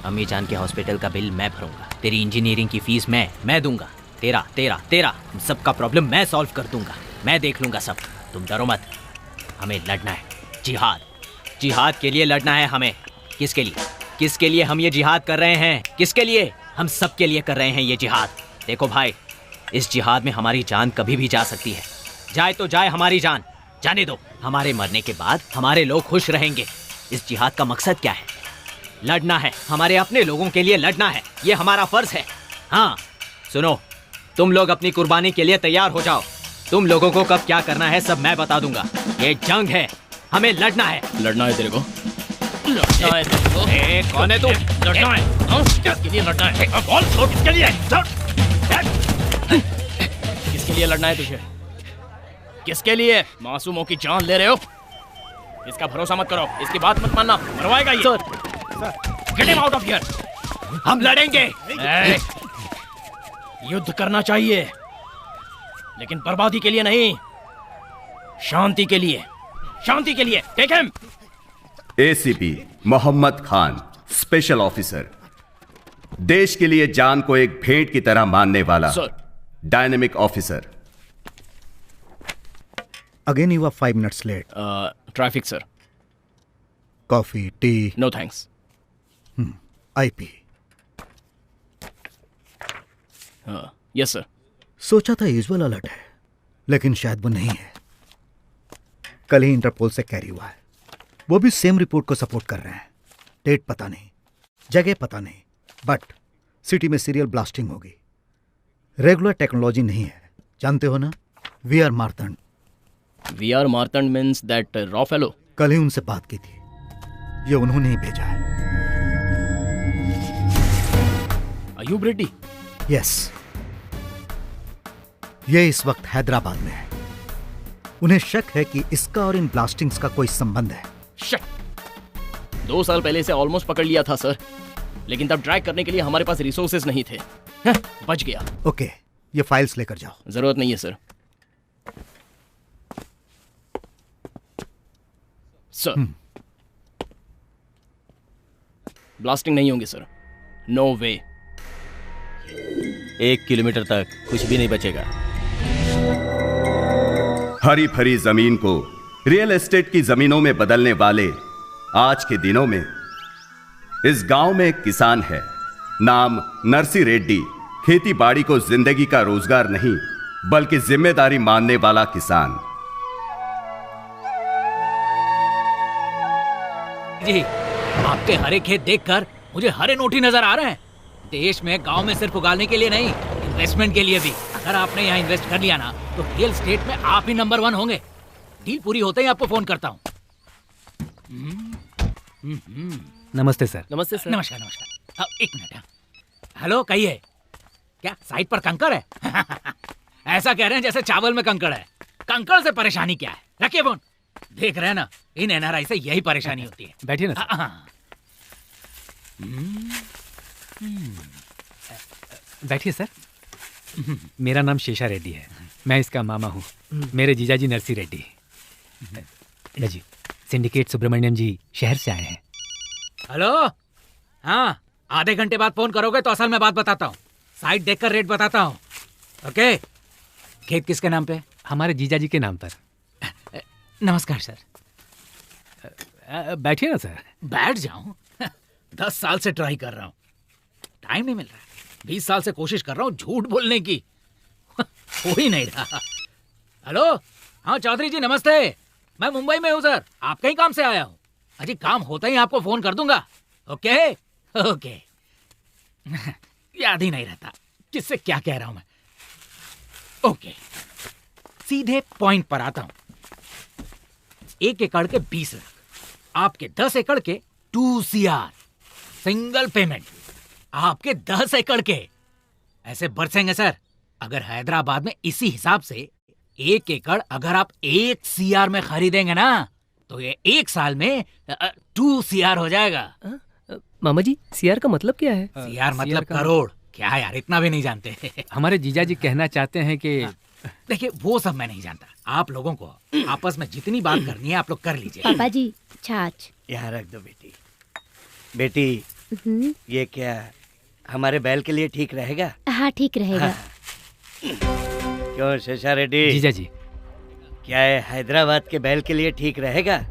अम्मी जान के हॉस्पिटल का बिल मैं भरूंगा, तेरी इंजीनियरिंग की फीस मैं दूंगा, तेरा तेरा तेरा सबका प्रॉब्लम मैं सॉल्व कर दूंगा, मैं देख लूंगा सब। तुम डरो मत, हमें लड़ना है, जिहाद, जिहाद के लिए लड़ना है हमें। किसके लिए? किसके लिए हम ये जिहाद कर रहे हैं? किसके लिए? हम सब के लिए कर रहे हैं ये जिहाद। देखो भाई, इस जिहाद में हमारी जान कभी भी जा सकती है, जाए तो जाए हमारी जान, जाने दो। हमारे मरने के बाद हमारे लोग खुश रहेंगे। इस जिहाद का मकसद क्या है? लड़ना है, हमारे अपने लोगों के लिए लड़ना है, ये हमारा फर्ज है। हाँ सुनो, तुम लोग अपनी कुर्बानी के लिए तैयार हो जाओ। तुम लोगों को कब क्या करना है सब मैं बता दूंगा। ये जंग है, हमें लड़ना है। लड़ना है तेरे को? लड़ना है तेरे को? कौन है तू? लड़ना है? किसके लिए लड़ना है? बोल, किसके लिए? किसके लिए लड़ना है तुझे? किसके लिए? मासूमों की जान ले रहे हो? इसका भरोसा मत करो, इसकी बात मत मानना, मरवाएगा ये। Get him out of here. हम लड़ेंगे। युद्ध करना चाहिए, लेकिन बर्बादी के लिए नहीं, शांति के लिए, शांति के लिए। Take him. ACP Mohammad Khan, special officer, देश के लिए जान को एक भेंट की तरह मानने वाला dynamic officer. Again you are 5 minutes late. Traffic sir. Coffee, tea? No thanks. IP. Yes sir. सोचा था यूजुअल अलर्ट है, लेकिन शायद वो नहीं है। कल ही इंटरपोल से कैरी हुआ है, वो भी सेम रिपोर्ट को सपोर्ट कर रहे हैं। डेट पता नहीं, जगह पता नहीं, बट सिटी में सीरियल ब्लास्टिंग होगी। रेगुलर टेक्नोलॉजी नहीं है, जानते हो ना? We are Martand. We are Martand means that रॉ फेलो? कल ही उनसे बात की थी, ये उन्होंने ही भेजा है। अयूब रेड्डी? यस, ये इस वक्त हैदराबाद में है। उन्हें शक है कि इसका और इन ब्लास्टिंग्स का कोई संबंध है। शक? 2 साल पहले इसे ऑलमोस्ट पकड़ लिया था सर, लेकिन तब ट्रैक करने के लिए हमारे पास रिसोर्सेज नहीं थे। बच गया। ओके, ये फाइल्स लेकर जाओ। जरूरत नहीं है सर। सर ब्लास्टिंग नहीं होंगे सर, नो वे। 1 किलोमीटर तक कुछ भी नहीं बचेगा। हरी भरी जमीन को रियल एस्टेट की जमीनों में बदलने वाले आज के दिनों में इस गांव में एक किसान है, नाम नरसी रेड्डी। खेती बाड़ी को जिंदगी का रोजगार नहीं बल्कि जिम्मेदारी मानने वाला किसान। जी, आपके हरे खेत देखकर मुझे हरे नोटी नजर आ रहे हैं। देश में, गांव में सिर्फ उगाने के लिए नहीं, इन्वेस्टमेंट के लिए भी। अगर आपने यहाँ इन्वेस्ट कर लिया ना, तो रियल एस्टेट में आप ही नंबर 1 होंगे। डील पूरी होते ही आपको फोन करता हूँ। नमस्ते सर। नमस्ते सर। नमस्कार नमस्कार। 1 मिनट। हेलो, कहिए। क्या साइड पर कंकड़ है? ऐसा कह रहे हैं जैसे चावल में कंकड़ है। कंकड़ से परेशानी क्या है? रखिए फोन। देख रहे हैं ना, इन एनआरआई से यही परेशानी होती है। बैठिए ना। बैठिए सर। मेरा नाम शेषा रेड्डी है, मैं इसका मामा हूँ। मेरे जीजाजी नरसी रेड्डी जी, सिंडिकेट सुब्रमण्यम जी शहर से आए हैं। हेलो, हाँ, आधे घंटे बाद फोन करोगे तो असल में बात बताता हूँ। साइट देखकर रेट बताता हूँ। ओके। खेत किसके नाम पे? हमारे जीजाजी के नाम पर। नमस्कार सर। बैठिए ना सर। बैठ जाऊं? 10 साल से ट्राई कर रहा हूँ, टाइम नहीं मिल रहा है। 20 साल से कोशिश कर रहा हूँ झूठ बोलने की, हो ही नहीं रहा। हेलो, हाँ चौधरी जी नमस्ते। मैं मुंबई में हूँ सर, आपके ही काम से आया हूँ। अजी काम होता ही आपको फोन कर दूंगा। Okay okay. याद ही नहीं रहता किससे क्या कह रहा हूं मैं। ओके, सीधे पॉइंट पर आता हूं। 1 एकड़ के 20 लाख, आपके 10 एकड़ के 2 CR सिंगल पेमेंट। आपके 10 एकड़ के ऐसे बरसेंगे सर। अगर हैदराबाद में इसी हिसाब से 1 एकड़ अगर आप 1 CR में खरीदेंगे ना, तो ये 1 साल में 2 CR हो जाएगा। मामा जी, CR का मतलब क्या है? CR मतलब करोड़। क्या यार, इतना भी नहीं जानते? हमारे जीजाजी कहना चाहते हैं कि देखिए, वो सब मैं नहीं जानता। आप लोगों को आपस में जितनी बात करनी है आप लोग कर लीजिए। पापा जी, छाछ। यहाँ रख दो बेटी। बेटी, ये क्या हमारे बैल के लिए ठीक रहेगा? हाँ ठीक रहेगा। क्यों शेषा रेड्डी? जीजा जी, क्या है हैदराबाद के बैल के लिए ठीक रहेगा?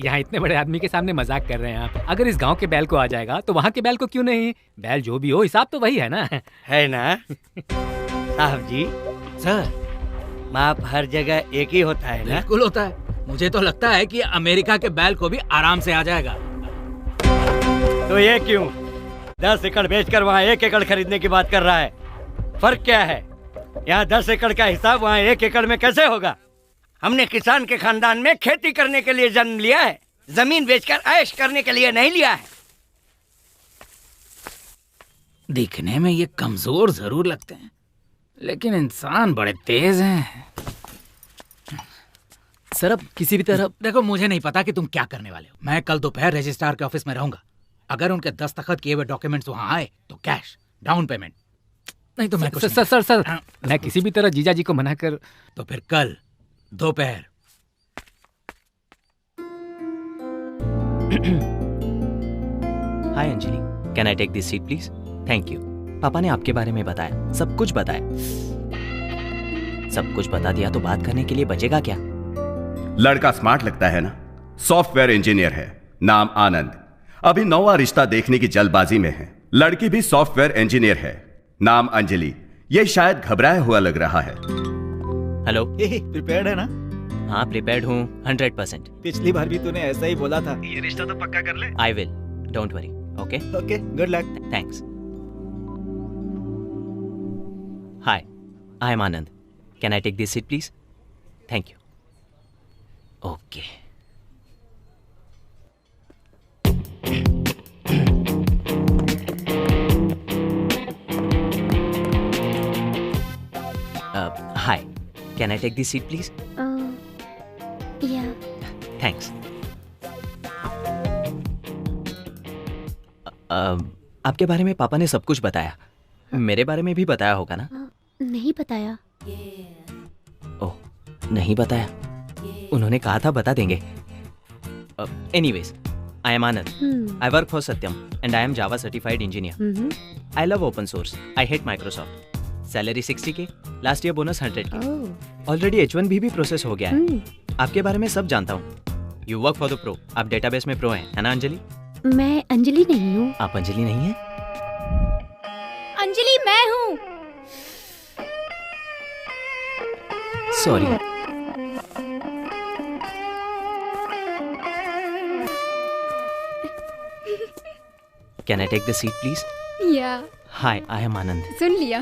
यहाँ इतने बड़े आदमी के सामने मजाक कर रहे हैं आप। अगर इस गांव के बैल को आ जाएगा तो वहाँ के बैल को क्यों नहीं? बैल जो भी हो, हिसाब तो वही है ना। है ना साहब जी? सर, माप हर जगह एक ही होता है ना? बिल्कुल होता है। मुझे तो लगता है कि अमेरिका के बैल को भी आराम से आ जाएगा। तो ये क्यों 10 एकड़ बेचकर वहाँ 1 एकड़ खरीदने की बात कर रहा है? फर्क क्या है? यहाँ 10 एकड़ का हिसाब वहाँ 1 एकड़ में कैसे होगा? हमने किसान के खानदान में खेती करने के लिए जन्म लिया है, जमीन बेचकर ऐश करने के लिए नहीं लिया है। दिखने में ये कमजोर जरूर लगते हैं, लेकिन इंसान बड़े तेज हैं। सर अब किसी भी तरह देखो, मुझे नहीं पता कि तुम क्या करने वाले हो। मैं कल दोपहर रजिस्ट्रार के ऑफिस में रहूंगा। अगर उनके दस्तखत किए हुए डॉक्यूमेंट्स वहां आए तो कैश डाउन पेमेंट, नहीं तो मैं कुछ सर मैं किसी भी तरह जीजा जी को मना कर। तो फिर कल दोपहर। Hi Anjali, can I take this seat please? Thank you. पापा ने आपके बारे में बताया, सब कुछ बताया। सब कुछ बता दिया तो बात करने के लिए बचेगा क्या? लड़का स्मार्ट लगता है ना? सॉफ्टवेयर इंजीनियर है, नाम आनंद। अभी नौवां रिश्ता देखने की जल्दबाजी में है। लड़की भी सॉफ्टवेयर इंजीनियर है, नाम अंजलि। ये शायद घबराया हुआ लग रहा है। हेलो, प्रिपेयर्ड है ना? हाँ प्रिपेयर्ड हूँ 100%। पिछली बार भी तूने ऐसा ही बोला था। ये रिश्ता तो पक्का कर ले। I will, don't worry. Okay okay, good luck. Thanks. Hi, I am Anand. Can I take this seat please? Thank you. Okay. Hi, can I take this seat please? Yeah thanks. आपके बारे में पापा ने सब कुछ बताया। मेरे बारे में भी बताया होगा ना? नहीं बताया। ओह, नहीं बताया। उन्होंने कहा था बता देंगे। Anyways, I am Anand. I work for Satyam and I am Java certified engineer. I love open source. I hate Microsoft. Salary 60K, last year bonus 100K। Already H1B भी प्रोसेस हो गया है। आपके बारे में सब जानता हूँ। You work for the pro. आप डेटाबेस में प्रो हैं, है ना अंजलि? मैं अंजलि नहीं हूँ। आप अंजलि नहीं हैं? अंजलि मैं हूँ। Sorry. Can I take the seat please? Yeah hi, I am आनंद। सुन लिया।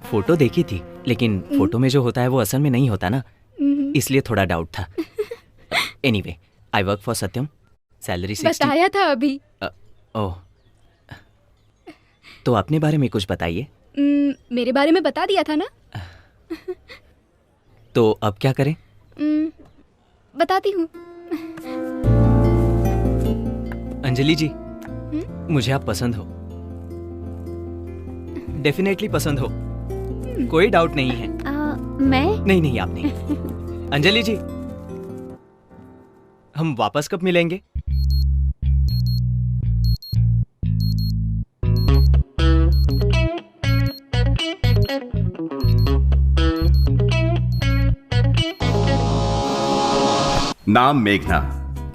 फोटो देखी थी, लेकिन फोटो में जो होता है वो असल में नहीं होता ना, इसलिए थोड़ा डाउट था। Anyway, I work for Satyam. Salary 60। बताया था अभी। ओह, तो अपने बारे में कुछ बताइए। मेरे बारे में बता दिया था ना। तो अब क्या करें? बताती हूँ। अंजलि जी, मुझे आप पसंद हो, डेफिनेटली पसंद हो, कोई डाउट नहीं है। मैं नहीं आप नहीं। अंजलि जी, हम वापस कब मिलेंगे? नाम मेघना,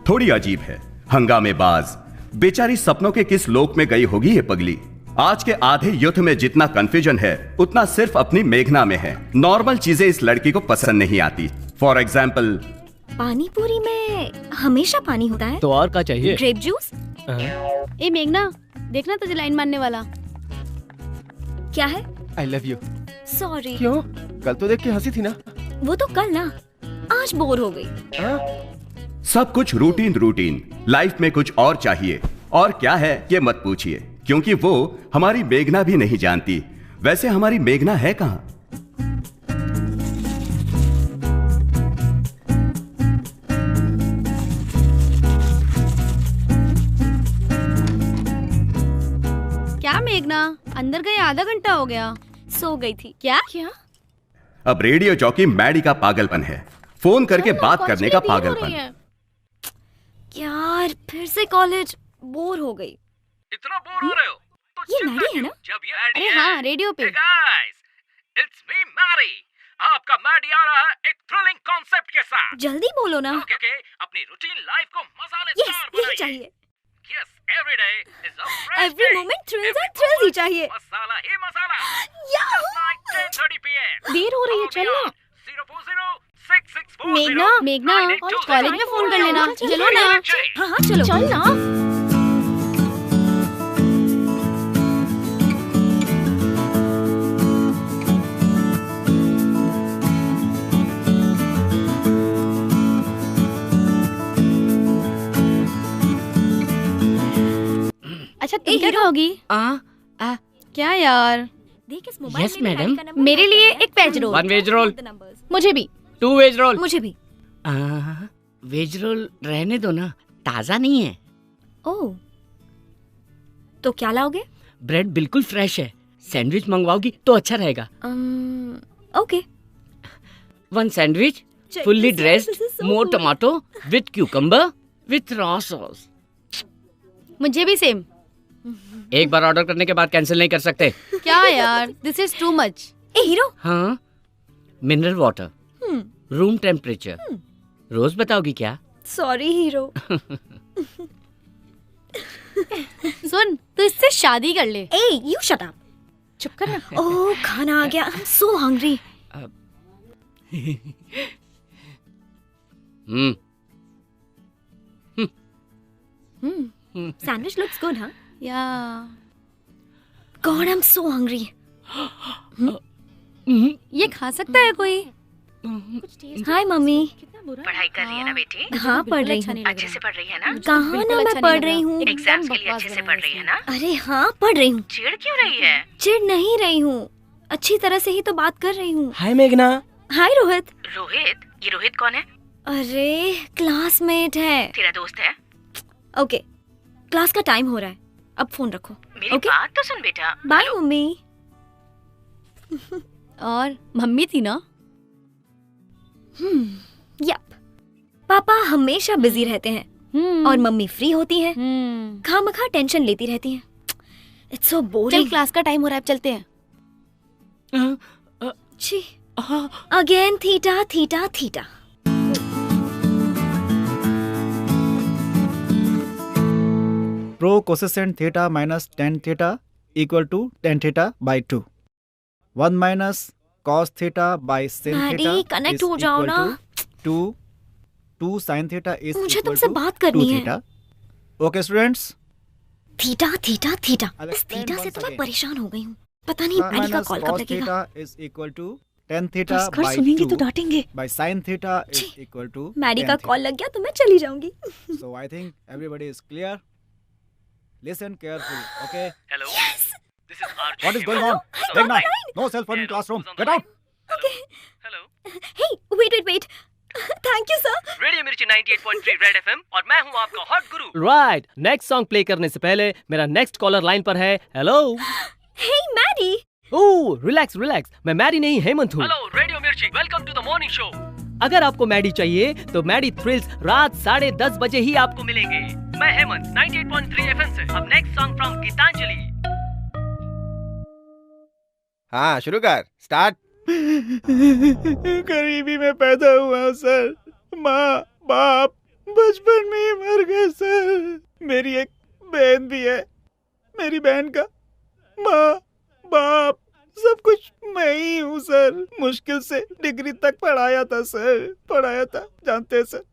थोड़ी अजीब है, हंगामेबाज। बेचारी सपनों के किस लोक में गई होगी ये पगली। आज के आधे युद्ध में जितना कंफ्यूजन है उतना सिर्फ अपनी मेघना में है। नॉर्मल चीजें इस लड़की को पसंद नहीं आती। फॉर एग्जाम्पल, पानी पूरी में हमेशा पानी होता है। तो और क्या चाहिए? Grape juice. ए मेघना, देखना तुझे लाइन मारने वाला। क्या है? आई लव यू। सॉरी। क्यों? कल तो देख के हंसी थी ना। वो तो कल ना, आज बोर हो गई। सब कुछ रूटीन। लाइफ में कुछ और चाहिए, और क्या है ये मत पूछिए, क्योंकि वो हमारी मेघना भी नहीं जानती। वैसे हमारी मेघना है कहां? क्या मेघना, अंदर गए आधा घंटा हो गया। सो गई थी क्या? अब रेडियो जॉकी मैडी का पागलपन है, फोन करके बात करने का पागलपन। यार फिर से कॉलेज, बोर हो गई। इतना बोर हो रहे हो तो ये मैडी है ना? जब ये अरे हाँ, रेडियो पे। Guys, it's me Maddy. आपका मैडी आ रहा है एक थ्रिलिंग कॉन्सेप्ट के साथ। जल्दी बोलो ना। ओके, अपनी रूटीन लाइफ को मसालेदार बनाइए। यही चाहिए। Yes, every day is a fresh every moment thrills and thrills ही चाहिए। मसाला ही मसाला। याहू! 10:30 PM। देर हो रही है, चल ना। 0406640। मेघना, कॉलेज में फोन कर लेना। चलो ना। हाँ हाँ चलो। चल ना। अच्छा तुम क्या खाओगी? क्या यार? देख इस मोबाइल Yes, में भी madam. गाड़ी का नंबर मेरे लिए एक वेज रोल। 1 veg roll. मुझे भी। 2 वेज रोल। मुझे भी। वेज रोल रहने दो ना, ताजा नहीं है। ओह, तो क्या लाओगे? ब्रेड बिल्कुल फ्रेश है। सैंडविच मंगवाओगी तो अच्छा रहेगा। Okay. 1 sandwich, fully dressed, more tomato with cucumber with raw sauce. मुझे भी सेम। एक बार ऑर्डर करने के बाद कैंसिल नहीं कर सकते। क्या यार, दिस इज टू मच। ए हीरो। हाँ, मिनरल वाटर, रूम टेम्परेचर। रोज बताओगी क्या? Sorry hero. सुन, तू इससे शादी कर ले। ए यू शट अप। चुप कर ना। ओह खाना आ गया। I am so hungry. Sandwich looks good, huh? Yeah. God, I'm so hungry. ये खा सकता है कोई? हाय मम्मी। पढ़ाई कर रही है ना बेटी? हाँ पढ़ रही हूँ। अच्छे से पढ़ रही है ना? कहाँ ना मैं पढ़ रही हूँ। एग्जाम्स के लिए अच्छे से पढ़ रही है ना? अरे हाँ पढ़ रही हूँ। चिढ़ क्यों रही है? चिढ़ नहीं रही हूँ, अच्छी तरह से ही तो बात कर रही हूँ। हाय मेघना। हाय रोहित। रोहित? ये रोहित कौन है? अरे क्लासमेट है। तेरा दोस्त है? ओके, क्लास का टाइम हो रहा है, अब फोन रखो। मेरी बात तो सुन बेटा। Bye mummy. और मम्मी थी ना? यप। पापा हमेशा बिजी रहते हैं और मम्मी फ्री होती हैं। खामखा टेंशन लेती रहती हैं। It's so boring. चल क्लास का टाइम हो रहा है, अब चलते हैं। छी। Again theta theta theta. Pro cosecant theta minus ten theta equal to ten theta by 2। 1 minus cos theta by sin theta connect हो जाओ ना। 2 sin थीटा इज मुझे तुमसे बात करनी है। Okay students. Theta theta theta. इस थीटा से तो मैं परेशान हो गई हूँ। पता नहीं मैडी का कॉल कब लगेगा। Is equal to tan theta by 2। सुनेंगे तो डांटेंगे। By sin theta is equal to Maddy का कॉल लग गया तो मैं चली जाऊंगी। So I think everybody is clear. Listen carefully, okay? Hello. Yes. This is Arjun. What is going on? Meghna, no cell phone in classroom. Get out. Okay. Hello. Hey, wait. Thank you, sir. Radio मिर्ची 98.3 red FM और मैं हूँ आपका hot गुरु। Right, next song play करने से पहले मेरा next collar line पर है। Hello. Hey, Maddy. Oh relax, मैं मैडी नहीं हेमंत हूँ। Hello radio Mirchi, welcome to the morning show. अगर आपको मैडी चाहिए तो मैडी थ्रिल्स रात 10:30 बजे ही आपको मिलेंगे। मैं हेमंत 98.3 एफएम से। अब नेक्स्ट सॉन्ग फ्रॉम गीतांजलि। हाँ शुरू कर, स्टार्ट। गरीबी में पैदा हुआ सर, माँ बाप बचपन में ही मर गए सर। मेरी एक बहन भी है, मेरी बहन का माँ बाप सब कुछ मैं ही हूँ सर। मुश्किल से डिग्री तक पढ़ाया था जानते हैं सर।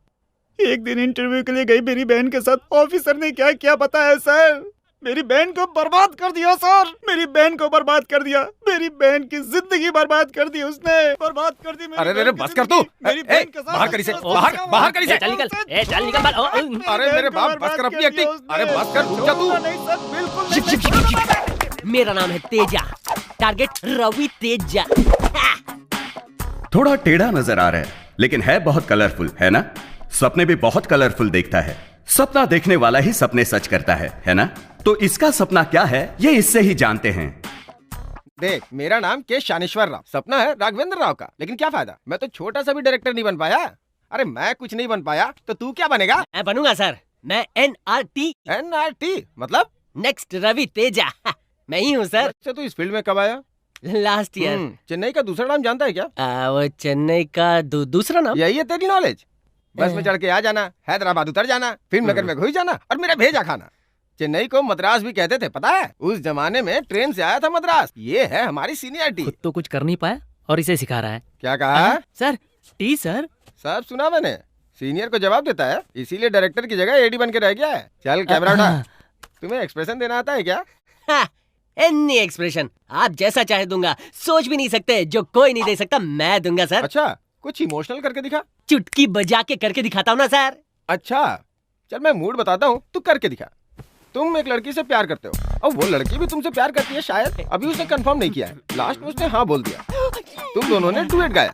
एक दिन इंटरव्यू के लिए गई मेरी बहन के साथ, ऑफिसर ने क्या क्या बताया सर। मेरी बहन को बर्बाद कर दिया सर। मेरी बहन की जिंदगी बर्बाद कर दी उसने, बर्बाद कर दी। अरे बस कर तू। मेरी बहन के साथ बाहर कर इसे, बाहर कर इसे। चल निकल बाहर। अरे मेरे बाप बस कर अपनी एक्टिंग। अरे बस कर, रुक जा तू। नहीं सर बिल्कुल। मेरा नाम है तेजा, टारगेट रवि तेजा। थोड़ा टेढ़ा नजर आ रहा है लेकिन है बहुत कलरफुल, है ना? सपने भी बहुत कलरफुल देखता है। सपना देखने वाला ही सपने सच करता है ना? तो इसका सपना क्या है ये इससे ही जानते हैं। देख, मेरा नाम के शानेश्वर राव, सपना है राघवेंद्र राव का, लेकिन क्या फायदा, मैं तो छोटा सा भी डायरेक्टर नहीं बन पाया। अरे मैं कुछ नहीं बन पाया तो तू क्या बनेगा? मैं बनूंगा सर, मैं NRT। NRT मतलब? नेक्स्ट रवि तेजा। मैं ही हूँ सर। अच्छा, तो इस फील्ड में कब आया? Last year. चेन्नई का दूसरा नाम जानता है क्या? वो चेन्नई का दूसरा नाम? यही है तेरी नॉलेज? बस में चढ़ के आ जाना, हैदराबाद उतर जाना, फिल्म नगर में घुस जाना और मेरा भेजा खाना। चेन्नई को मद्रास भी कहते थे, पता है? उस जमाने में ट्रेन से आया था मद्रास। ये है हमारी सीनियरिटी। खुद तो कुछ कर नहीं पाया और इसे सिखा रहा है। क्या कहा? Sir T sir. सब सुना मैंने। सीनियर को जवाब देता है, इसीलिए डायरेक्टर की जगह एडी बन के रह गया है। चल कैमरा उठा। तुम्हें एक्सप्रेशन देना आता है क्या? एनी एक्सप्रेशन आप जैसा चाहे दूंगा। सोच भी नहीं सकते, जो कोई नहीं दे सकता मैं दूंगा सर। अच्छा, कुछ इमोशनल करके दिखा। चुटकी बजा के करके दिखाता हूँ ना सर। अच्छा चल, मैं मूड बताता हूँ, तू करके दिखा। तुम एक लड़की से प्यार करते हो और वो लड़की भी तुमसे प्यार करती है शायद। अभी उसने कंफर्म नहीं किया है, लास्ट में उसने हाँ बोल दिया। तुम दोनों ने डुएट गाया,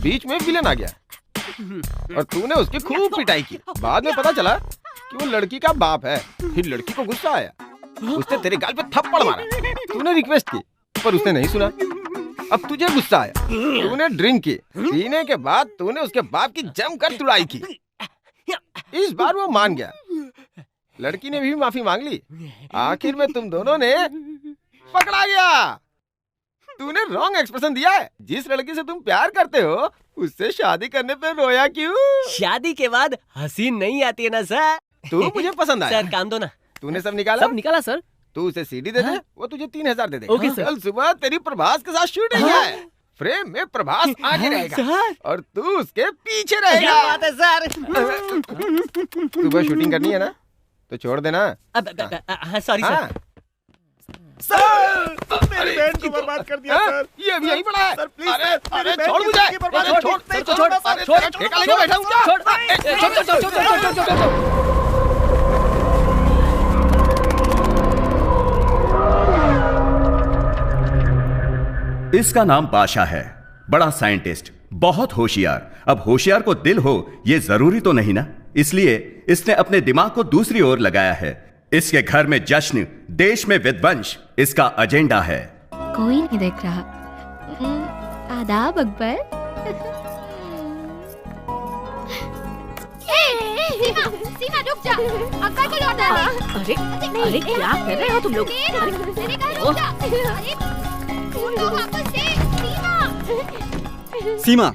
बीच में विलेन आ गया और तूने उसकी खूब पिटाई की। बाद में पता चला कि वो लड़की का बाप है। फिर लड़की को गुस्सा आया, उसने तेरे गाल पे थप्पड़ मारा। तूने रिक्वेस्ट की पर उसने नहीं सुना। अब तुझे गुस्सा आया, तूने ड्रिंक की। पीने के बाद तूने उसके बाप की जमकर तुड़ाई की। इस बार वो मान गया, लड़की ने भी माफी मांग ली। आखिर में तुम दोनों ने पकड़ा गया। तूने रॉन्ग एक्सप्रेशन दिया है। जिस लड़की से तुम प्यार करते हो उससे शादी करने पे रोया क्यों? शादी के बाद हंसी नहीं आती है ना सर। तू मुझे पसंद आया। सर काम दो ना। तूने सब निकाला? सब निकाला सर। तू उसे सीडी दे दे, वो तुझे 3000 दे देगा। Okay sir. कल सुबह तेरी प्रभास के साथ शूटिंग है। फ्रेम में प्रभास आगे रहेगा और तू उसके पीछे रहेगा। क्या बात है सर। सुबह शूटिंग करनी है ना, तो छोड़ देना। Sorry sir. सर मेरी बहन को बर्बाद कर दिया सर। ये भी यहीं पड़ा है। सर प्लीज अरे मेरी बहन छोड़ की मुझे। जिंदगी बर्बाद छोड़ नहीं, छोड़ छोड़ अरे छोड़ ठेका लेके बैठा हूँ क्या? इसका नाम बादशाह है, बड़ा साइंटिस्ट, बहुत होशियार। अब होशियार को दिल हो ये जरूरी तो नहीं ना, इसलिए इसने अपने दिमाग को दूसरी ओर लगाया है। इसके घर में जश्न, देश में विध्वंस इसका एजेंडा है। कोई नहीं देख रहा। आदाब अकबर। सीमा रुक जा, अकबर को लौटा दे। अरे अरे क्या कर रहे हो तुम लोग? मैंने कहा रुक जा। अरे फोन को वापस दे सीमा। सीमा,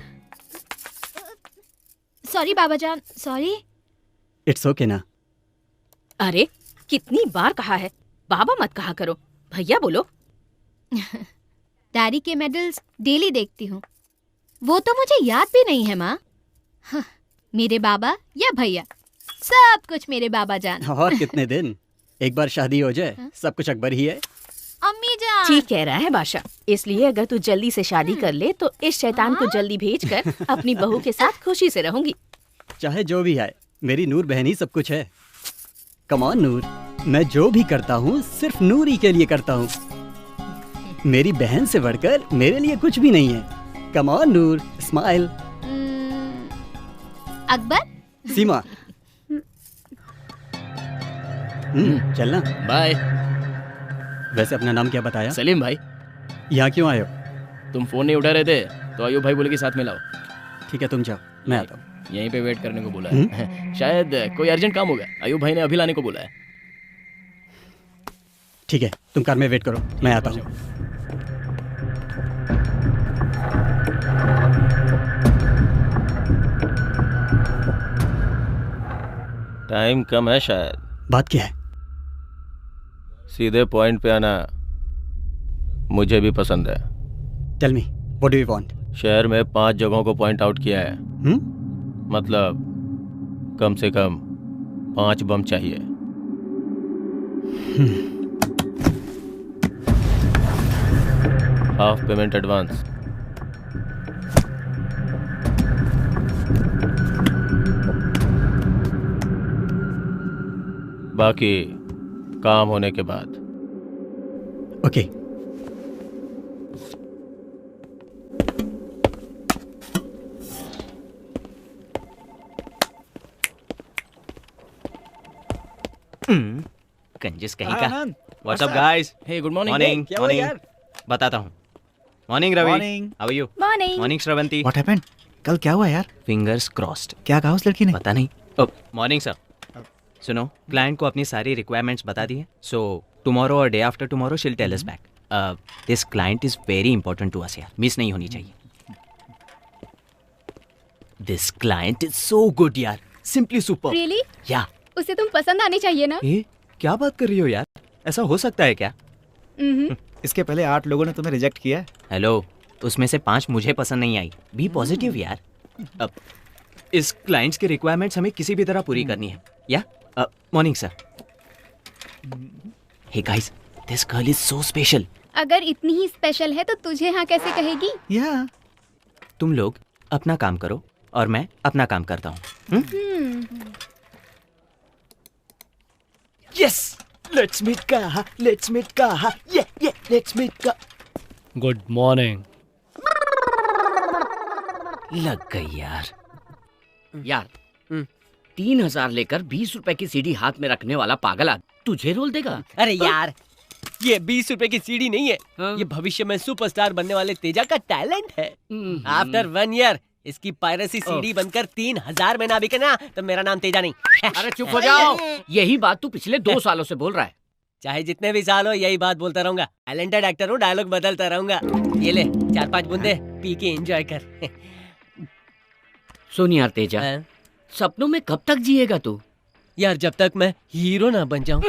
सॉरी बाबा जान, सॉरी। इट्स ओके ना। अरे कितनी बार कहा है बाबा मत कहा करो, भैया बोलो। डैडी के मेडल्स डेली देखती हूँ, वो तो मुझे याद भी नहीं है माँ। हाँ, मेरे बाबा या भैया, सब कुछ मेरे बाबा जान। और कितने दिन, एक बार शादी हो जाए सब कुछ अकबर ही है। अम्मी जान ठीक कह रहा है बादशाह, इसलिए अगर तू जल्दी से शादी कर ले तो इस शैतान को जल्दी भेजकर अपनी बहू के साथ खुशी से रहूंगी। चाहे जो भी है, मेरी नूर बहन ही सब कुछ है। कम ऑन नूर, मैं जो भी करता हूँ सिर्फ नूर ही के लिए करता हूँ। मेरी बहन से बढ़कर मेरे लिए कुछ भी नहीं है। Come on Noor, smile. Akbar. Seema, चलना। बाय। वैसे अपना नाम क्या बताया? सलीम भाई। यहाँ क्यों आए हो? तुम फोन नहीं उठा रहे थे तो अयूब भाई बोले कि साथ में लाओ। ठीक है तुम जाओ, मैं आता हूँ। यहीं पे वेट करने को बोला है। शायद कोई अर्जेंट काम होगा, अयूब भाई ने अभी लाने को बोला है। ठीक है तुम कार में वेट करो, मैं आता हूँ। टाइम कम है शायद। बात क्या है? सीधे पॉइंट पे आना मुझे भी पसंद है। Tell me, what do you want? शहर में 5 जगहों को पॉइंट आउट किया है। मतलब कम से कम 5 बम चाहिए। Half payment advance. बाकी काम होने के बाद। ओके। कंजूस कहीं का। What's up guys? Hey good morning. Morning क्या हुआ यार? बताता हूँ। Morning Ravi. Morning. How are you? Morning. Morning Shravanti. What happened? कल क्या हुआ यार? Fingers crossed. क्या कहा उस लड़की ने? पता नहीं, मॉर्निंग सर। सुनो, क्लाइंट को अपनी सारी रिक्वायरमेंट्स बता दी है, so tomorrow or day after tomorrow she'll tell us back. This client is very important to us यार, मिस नहीं होनी चाहिए। This client is so good यार, सिंपली सुपर। रियली? या उसे तुम पसंद आनी चाहिए ना? ए, क्या बात कर रही हो यार, ऐसा हो सकता है क्या? इसके पहले 8 लोगों ने तुम्हें रिजेक्ट किया है। हेलो, उसमें से 5 मुझे पसंद नहीं आई। बी पॉजिटिव यार। अब इस क्लाइंट्स की रिक्वायरमेंट्स हमें किसी भी तरह पूरी करनी है। Yeah morning sir. Hey guys, this girl is so special. अगर इतनी ही स्पेशल है तो तुझे हाँ कैसे कहेगी? या तुम लोग अपना काम करो और मैं अपना काम करता हूँ। यस, लेट्स मीट काहा, लेट्स मीट काहा, ये लेट्स मीट का। Good morning. लग गई यार। यार 3000 लेकर 20 रुपए की सीडी हाथ में रखने वाला पागल तुझे रोल देगा? अरे यार, ये 20 रुपए की सीडी नहीं है, ये भविष्य में सुपरस्टार बनने वाले तेजा का टैलेंट है। आफ्टर 1 ईयर इसकी पायरेसी सीडी बनकर 3000 में ना बिके ना तो मेरा नाम तेजा नहीं। अरे चुप हो जाओ, यही बात तू पिछले 2 सालों से बोल रहा है। चाहे जितने भी साल हो यही बात बोलता रहूंगा। टैलेंटेड एक्टर हूँ, डायलॉग बदलता रहूंगा। ये ले 4-5 बूंदे पी के एंजॉय कर। सुन यार तेजा, सपनों में कब तक जिएगा तू? यार जब तक मैं हीरो ना बन जाऊं।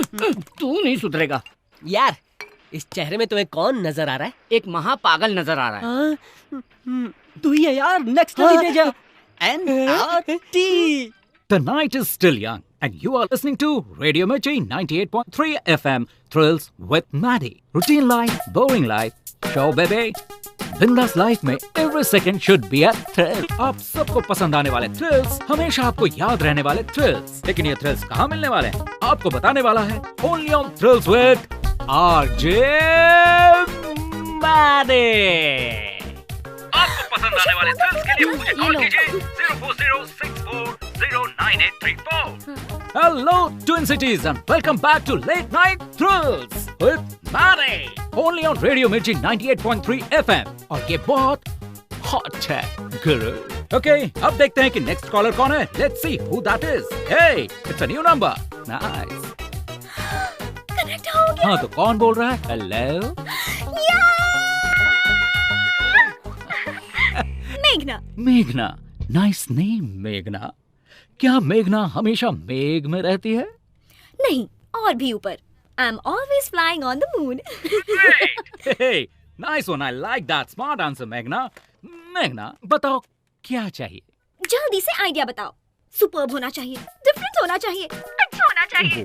तू नहीं सुधरेगा। यार इस चेहरे में तुम्हें कौन नजर आ रहा है? एक महा पागल नजर आ रहा है। तू ही है यार, next Teja. NRT. The night is still young and you are listening to Radio Mirchi 98.3 FM. Thrills with Maddie. Routine life, boring life, show baby. बिंदास लाइफ में every second should be a thrill. आप सबको पसंद आने वाले thrills, हमेशा आपको याद रहने वाले थ्रिल्स। लेकिन ये थ्रिल्स कहाँ मिलने वाले हैं? आपको बताने वाला है Only on Thrills with RJ Maddie. आपको पसंद आने वाले थ्रिल्स के लिए मुझे कॉल कीजिए 04064098834। Hello Twin Cities and welcome back to Late Night Thrills with Maddie. Only on Radio Mirchi 98.3 FM. और ये बहुत hot है गुरु। Okay, अब देखते हैं कि next caller कौन है। Let's see who that is. Hey, it's a new number. Nice. Connect हो गया। हाँ तो कौन बोल रहा है? Hello. मेघना। मेघना, नाइस नेम मेघना। क्या मेघना हमेशा मेघ में रहती है? नहीं, और भी ऊपर। I'm always flying on the moon. Hey, nice one. I like that smart answer, मेघना। मेघना, बताओ क्या चाहिए? जल्दी से आइडिया बताओ। सुपर्ब होना चाहिए, डिफरेंट होना चाहिए, अच्छा होना चाहिए।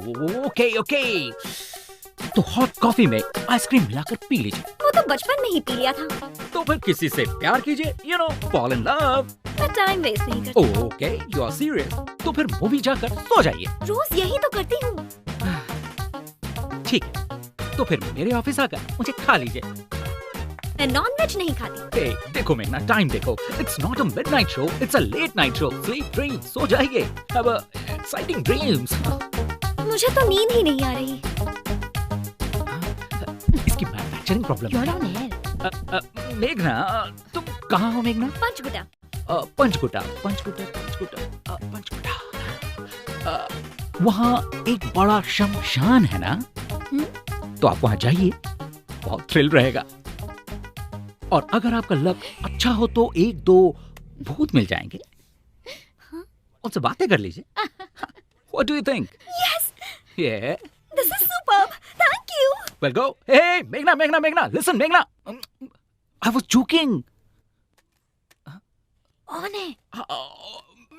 ओके। तो हॉट कॉफी में आइसक्रीम मिलाकर पी लीजिए। वो तो बचपन में ही पी लिया था। तो फिर किसी से प्यार कीजिए, you know, fall in love. मैं टाइम वेस्ट नहीं करती। Okay, you are serious. तो फिर मूवी जाकर सो जाइए। रोज यही तो करती हूँ। ठीक है, तो फिर मेरे ऑफिस आकर मुझे खा लीजिए। मैं नॉन-वेज नहीं खाती। Hey, देखो मेघना, टाइम देखो। It's not a midnight show, it's a late night show. Sleep, dream, सो जाइए। Have a exciting dreams. मुझे तो नींद ही नहीं आ रही। इसकी मैन्युफैक्चरिंग प्रॉब्लम है। मेघना, तुम कहाँ हो मेघना? पंचकुटा। पंचकुटा। वहाँ एक बड़ा शमशान है ना? तो आप वहाँ जाइए, बहुत थ्रिल रहेगा। और अगर आपका लक अच्छा हो तो 1-2 भूत मिल जाएंगे। उनसे बातें कर लीजिए। What do you think? Yes. Yeah. This is superb. Thank you. Well, go. Hey, Meghna. Listen, Meghna. I was joking. On है।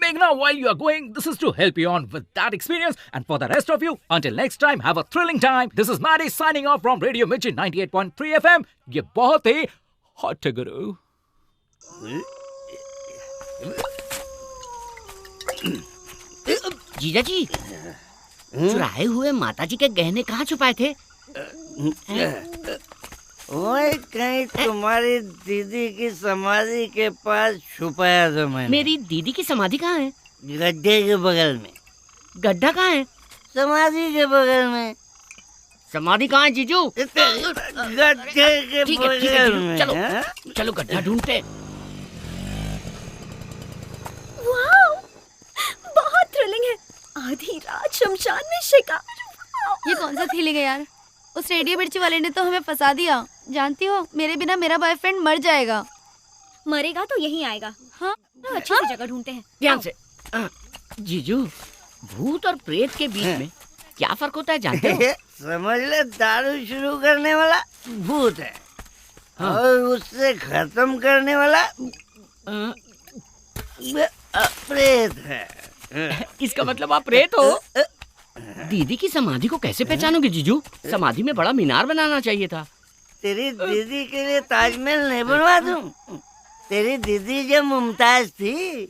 Meghna, while you are going, this is to help you on with that experience. And for the rest of you, until next time, have a thrilling time. This is Maddie signing off from Radio Mirchi 98.3 FM. ये बहुत ही hot है गुरु। जीजा जी, चुराए हुए माताजी के गहने कहाँ छुपाए थे? वही कहीं तुम्हारी दीदी की समाधि के पास छुपाया था मैंने। मेरी दीदी की समाधि कहाँ है? गड्ढे के बगल में। गड्ढा कहाँ है? समाधि के बगल में। समाधि कहाँ है जीजू? गड्ढे के बगल में। चलो गड्ढा ढूंढते। वाओ, बहुत थ्रिलिंग है। आधी रात शमशान में शिकार। ये कौन सा फीलिंग है यार? उस रेडियो मिर्ची वाले ने तो हमें फंसा दिया। जानती हो, मेरे बिना मेरा बॉयफ्रेंड मर जाएगा। मरेगा तो यहीं आएगा। हाँ, अच्छी सी जगह ढूंढते हैं। ध्यान से। जीजू, भूत और प्रेत के बीच में क्या फर्क होता है जानते हो? समझ ले, दारू शुरू करने वाला भूत है। हाँ। और उससे खत्म करने वाला प्रेत है। इसका मतलब आप प्रेत हो? दीदी की समाधि को कैसे पहचानोगे जीजू? समाधि में बड़ा मीनार बनाना चाहिए था। तेरी दीदी के लिए ताजमहल नहीं बनवा दूं? तेरी दीदी जब मुमताज थी।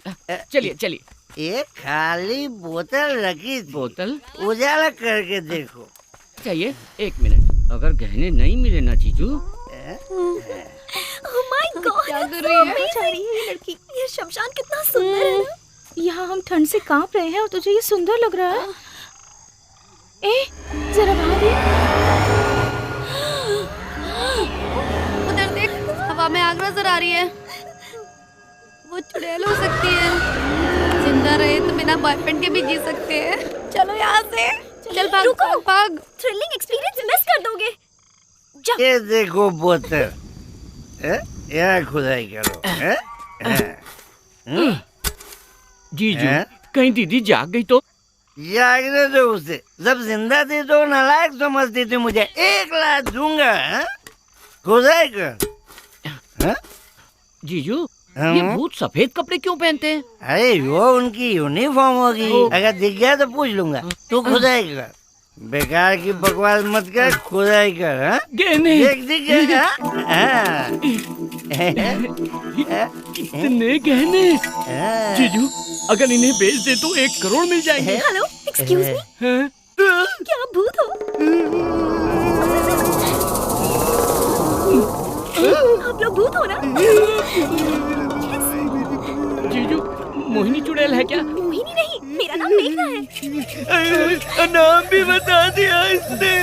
चलिए चलिए। एक खाली बोतल रखी थी। बोतल? उजाला करके देखो। चाहिए 1 मिनट। अगर गहने नहीं मिले ना जीजू। Oh my God, क्या कर रही है ये लड़की? ये शमशान कितना सुंदर है ना? यहाँ हम ठंड से कांप रहे हैं और तुझे ये सुंदर लग रहा है। ए, जरा बाहर उधर देख, हवा में आग नजर आ रही है। वो चुड़ैल हो सकती है। जिंदा रहे तो बिना बॉयफ्रेंड के भी जी सकते हैं। चलो यहाँ से, चल भाग, रुको, भाग। थ्रिलिंग एक्सपीरियंस मिस कर दोगे। ये देखो बोतल, यहाँ खुदाई करो। जीजू, कहीं दीदी जाग गई तो? जागने दो उसे। जब जिंदा थी तो नालायक समझती थी मुझे। 1 लाख दूंगा। खुदाई कर। जीजू, ये भूत सफेद कपड़े क्यों पहनते हैं? अरे वो उनकी यूनिफॉर्म होगी। अगर दिख गया तो पूछ लूंगा। तू खुदाई कर। बेकार की बकवास मत कर, खुदाई कर। गहने दिख गया। कितने गहने? जीजू, अगर इन्हें बेच दे तो 1 करोड़ मिल जाएंगे। हेलो, एक्सक्यूज मी, क्या भूत हो? आप लोग भूत हो ना? जीजू, मोहिनी चुड़ैल है क्या? मोहिनी नहीं, मेरा नाम मेघना है। नाम भी बता दिया इसने।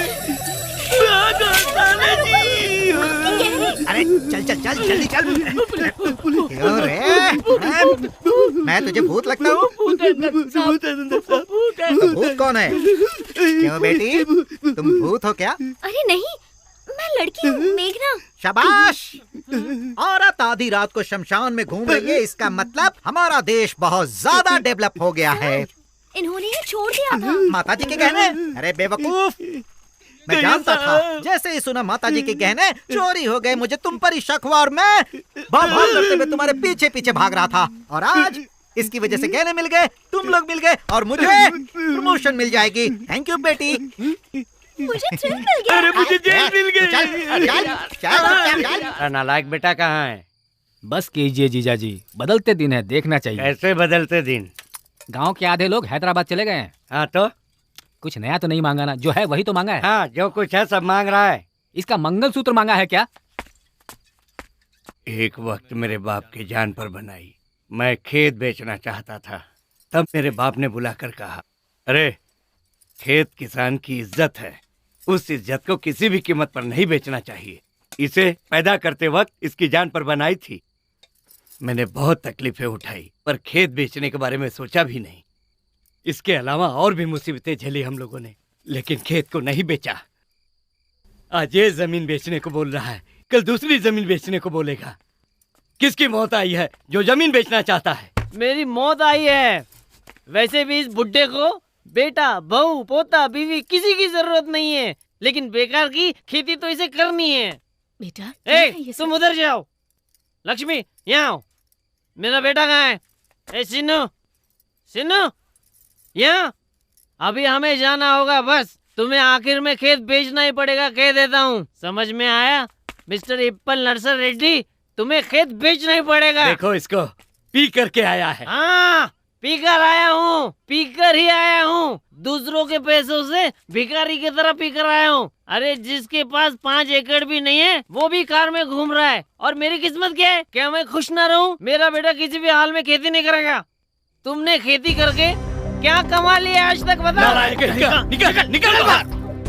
अरे चल चल चल जल्दी चल। क्यों रे? मैं तुझे भूत लगता हूँ? भूत कौन है? क्यों बेटी, तुम भूत हो क्या? अरे नहीं, मैं लड़की हूँ, मेघना। शाबाश। औरत आधी रात को शमशान में घूम रही है, इसका मतलब हमारा देश बहुत ज्यादा डेवलप हो गया है। इन्होंने ये छोड़ दिया था। माताजी के गहने? अरे बेवकूफ, मैं जानता था। जैसे ही सुना माताजी के गहने चोरी हो गए, मुझे तुम पर ही शक हुआ और मैं भाग करते हुए तुम्हारे पीछे पीछे भाग रहा था। और आज इसकी वजह से गहने मिल गए, तुम लोग मिल गए और मुझे प्रमोशन मिल जाएगी। थैंक यू बेटी। मुझे थ्रिल मिल गया। अरे मुझे जेल मिल गई। नालायक बेटा कहाँ है? बस कीजिए जीजा जी, बदलते दिन है, देखना चाहिए। कैसे बदलते दिन? गांव के आधे लोग हैदराबाद चले गए हैं। हाँ तो कुछ नया तो नहीं मांगा ना? जो है वही तो मांगा है। हाँ, जो कुछ है सब मांग रहा है। इसका मंगलसूत्र मांगा है क्या? एक वक्त मेरे बाप की जान पर बनाई। मैं खेत बेचना चाहता था, तब मेरे बाप ने बुलाकर कहा, अरे खेत किसान की इज्जत है, उस इज्जत को किसी भी कीमत पर नहीं बेचना चाहिए। इसे पैदा करते वक्त इसकी जान पर बनाई थी। मैंने बहुत तकलीफें उठाई, पर खेत बेचने के बारे में सोचा भी नहीं। इसके अलावा और भी मुसीबतें झेली हम लोगों ने, लेकिन खेत को नहीं बेचा। आज ये जमीन बेचने को बोल रहा है, कल दूसरी जमीन बेचने को बोलेगा। किसकी मौत आई है जो जमीन बेचना चाहता है? मेरी मौत आई है। वैसे भी इस बुड्ढे को बेटा, बहू, पोता, बीवी किसी की जरूरत नहीं है, लेकिन बेकार की खेती तो इसे करनी है। बेटा, तुम उधर जाओ। लक्ष्मी, यहाँ आओ। मेरा बेटा कहाँ है? ए सिन्नू, सिन्नू, यहाँ। अभी हमें जाना होगा, बस तुम्हें आखिर में खेत बेचना ही पड़ेगा, कह देता हूँ। समझ में आया मिस्टर इप्पल नरसर रेड्डी? तुम्हें खेत बेचना ही पड़ेगा। देखो इसको, पी करके आया है। हाँ, पीकर आया हूँ, पीकर ही आया हूँ। दूसरों के पैसों से भिखारी की तरह पीकर आया हूँ। अरे जिसके पास 5 एकड़ भी नहीं है, वो भी कार में घूम रहा है। और मेरी किस्मत क्या है? क्या मैं खुश ना रहूं? मेरा बेटा किसी भी हाल में खेती नहीं करेगा। तुमने खेती करके क्या कमा लिया आज तक, बताओ। निकल बाहर।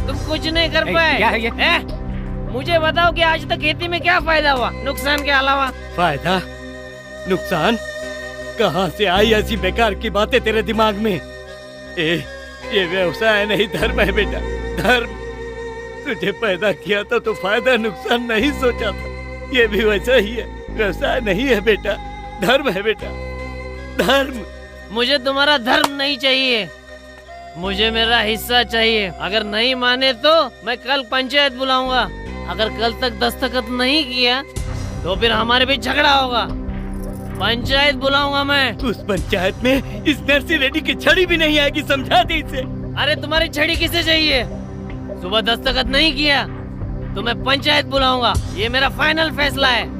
तुम कुछ नहीं कर पाए। क्या है ये? मुझे बताओ कि आज तक खेती में क्या फायदा हुआ, नुकसान के अलावा? फायदा नुकसान कहाँ से आई ऐसी बेकार की बातें तेरे दिमाग में? ये व्यवसाय नहीं धर्म है बेटा, धर्म। तुझे पैदा किया था तो फायदा नुकसान नहीं सोचा था, ये भी वैसा ही है। व्यवसाय नहीं है बेटा, धर्म है बेटा, धर्म। मुझे तुम्हारा धर्म नहीं चाहिए, मुझे मेरा हिस्सा चाहिए। अगर नहीं माने तो मैं कल पंचायत बुलाऊंगा। अगर कल तक दस्तखत नहीं किया तो फिर हमारे बीच झगड़ा होगा। पंचायत बुलाऊंगा मैं। उस पंचायत में इस नरसी रेड्डी की छड़ी भी नहीं आएगी, समझा दे इसे। अरे तुम्हारी छड़ी किसे चाहिए? सुबह दस्तखत नहीं किया तो मैं पंचायत बुलाऊंगा, ये मेरा फाइनल फैसला है।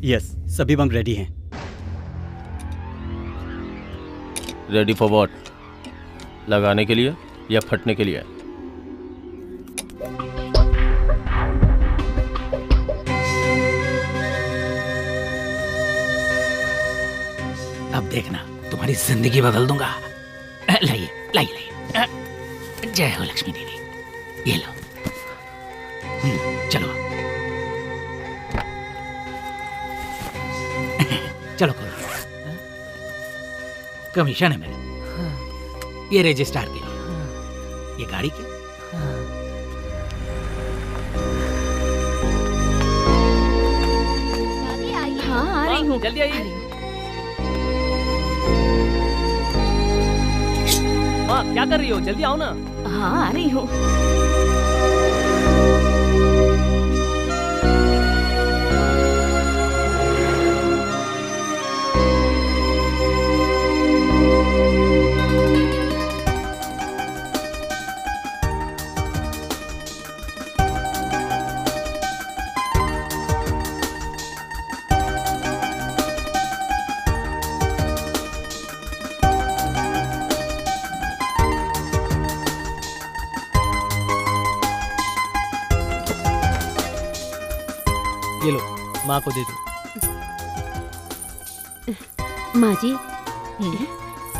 यस, सभी बम रेडी हैं। Ready for what? लगाने के लिए या फटने के लिए? अब देखना, तुम्हारी जिंदगी बदल दूंगा। लाइए लाइए लाइए। जय हो लक्ष्मी देवी, ये लो। चलो चलो खोलो। कमीशन है मेरा, ये रजिस्ट्रार के लिए, ये गाड़ी के। हाँ आ रही हूँ। जल्दी आइए। हाँ क्या कर रही हो? जल्दी आओ ना। हाँ आ रही हूँ। ये लो, माँ को दे दो। माँ जी,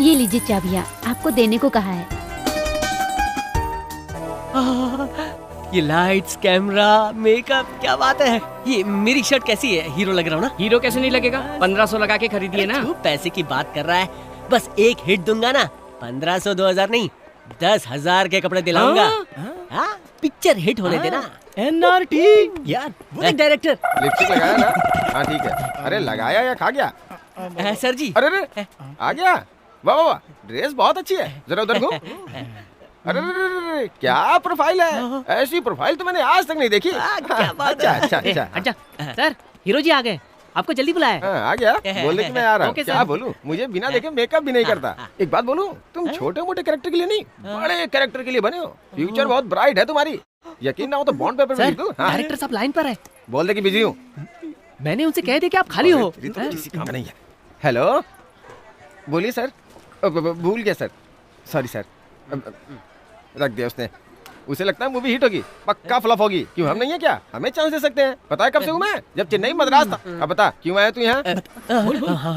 ये लीजिए चाबियाँ, आपको देने को कहा है। ये लाइट्स, कैमरा, मेकअप, क्या बात है। ये मेरी शर्ट कैसी है? हीरो लग रहा हूँ ना? हीरो कैसे नहीं लगेगा? 1500 लगा के खरीदिए ना। तू पैसे की बात कर रहा है, बस एक हिट दूंगा ना। 1500 2000 नहीं, 10,000 के कपड़े दिलाऊंगा। हाँ, पिक्चर हिट होने देना। NRT यार, वो डायरेक्टर। लिपस्टिक लगाया ना? हाँ ठीक है। अरे लगाया या खा गया? सर जी। अरे रे, आ गया। वाह वाह वाह, ड्रेस बहुत अच्छी है। जरा उधर घूम। अरे रे, क्या प्रोफाइल है? ऐसी प्रोफाइल तो मैंने आज तक नहीं देखी। क्या बात अच्छा है। अच्छा अच्छा अच्छा सर, हीरो जी आ गए, आपको जल्दी बुलाया। आ गया, बोलने कि मैं आ रहा हूँ। ओके क्या सर। बोलूं, मुझे बिना देखे मेकअप भी नहीं करता। एक बात बोलूं, तुम छोटे मोटे कैरेक्टर के लिए नहीं, बड़े कैरेक्टर के लिए बने हो। फ्यूचर बहुत ब्राइट है तुम्हारी। यकीन ना हो तो बॉन्ड पेपर में लिख दूं। हाँ। डायरेक्टर साहब लाइन पर है। बोल दे कि बिजी हूँ। मैंने उनसे कह दिया कि आप खाली हो। तो किसी काम नहीं है। हेलो, बोलिए सर। भूल गया सर, सॉरी सर। रख दिया उसने। उसे लगता है मूवी हिट होगी, पक्का फ्लॉप होगी। क्यों, हम नहीं है क्या? हमें चांस दे सकते हैं। पता है कब से हूँ मैं? जब चेन्नई मद्रास था। अब बता क्यों आया तू यहाँ?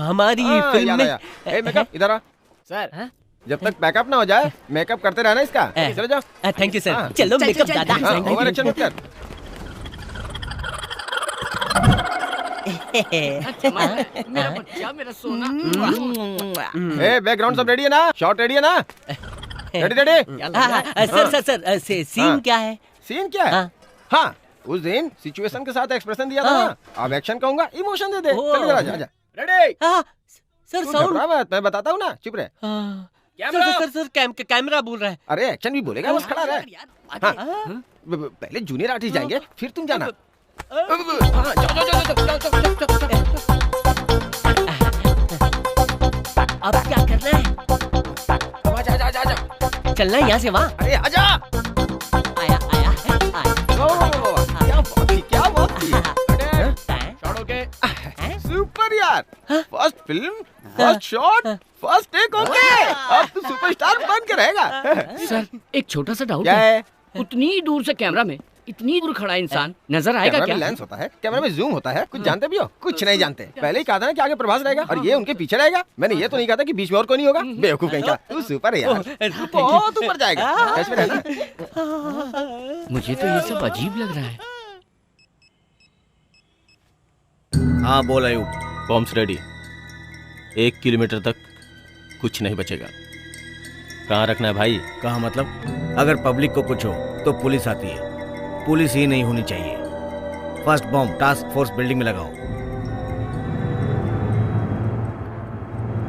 हमारी फिल्म में। मेकअप इधर आ सर। जब तक पैकअप ना हो जाए मेकअप करते रहना इसका। चलो जाओ। Thank you sir. चलो मेकअप दादा। ओवर एक्शन मत कर। मेरा बच्चा, मेरा सोना। बैकग्राउंड सब रेडी है ना? शॉट रेडी है ना? Ready ready. सर सीन क्या है? सीन क्या है? हाँ, उस दिन सिचुएशन के साथ एक्सप्रेशन दिया था ना, अब एक्शन कहूंगा, इमोशन दे दे। चल इधर आजा, आजा। रेडी? सर साउंड मत, मैं बताता हूँ ना, चुप रहे। सर कैमरा बोल रहा है। अरे एक्शन भी बोलेगा, बस खड़ा रहे। हाँ, पहले जूनियर आर्टिस्ट जाएंगे, फिर तुम जाना। अब क्या करना है? चलना है यहाँ से वहाँ। अरे आजा। आया आया क्या बात थी। सुपर यार, first film, first shot, first take. Okay, अब तू सुपरस्टार बन के रहेगा। सर एक छोटा सा डाउट क्या है? उतनी दूर से कैमरा में इतनी दूर खड़ा इंसान नजर आएगा कैमरा क्या? में लेंस होता है, कैमरा में जूम होता है, कुछ जानते भी हो? कुछ नहीं जानते। पहले ही कहा था ना कि आगे प्रभास रहेगा और ये उनके पीछे रहेगा। मैंने ये तो नहीं कहा था कि बीच में और कोई नहीं होगा। बेवकूफ कहीं का। तू सुपर है यार, बहुत ऊपर जाएगा। कैसे में रहना। मुझे तो ये सब अजीब लग रहा है। हाँ बोल अयूब। Bombs ready. 1 किलोमीटर तक कुछ नहीं बचेगा। कहाँ रखना है भाई? कहाँ मतलब? अगर पब्लिक को कुछ हो तो पुलिस आती है, पुलिस ही नहीं होनी चाहिए। First bomb task force building में लगाओ।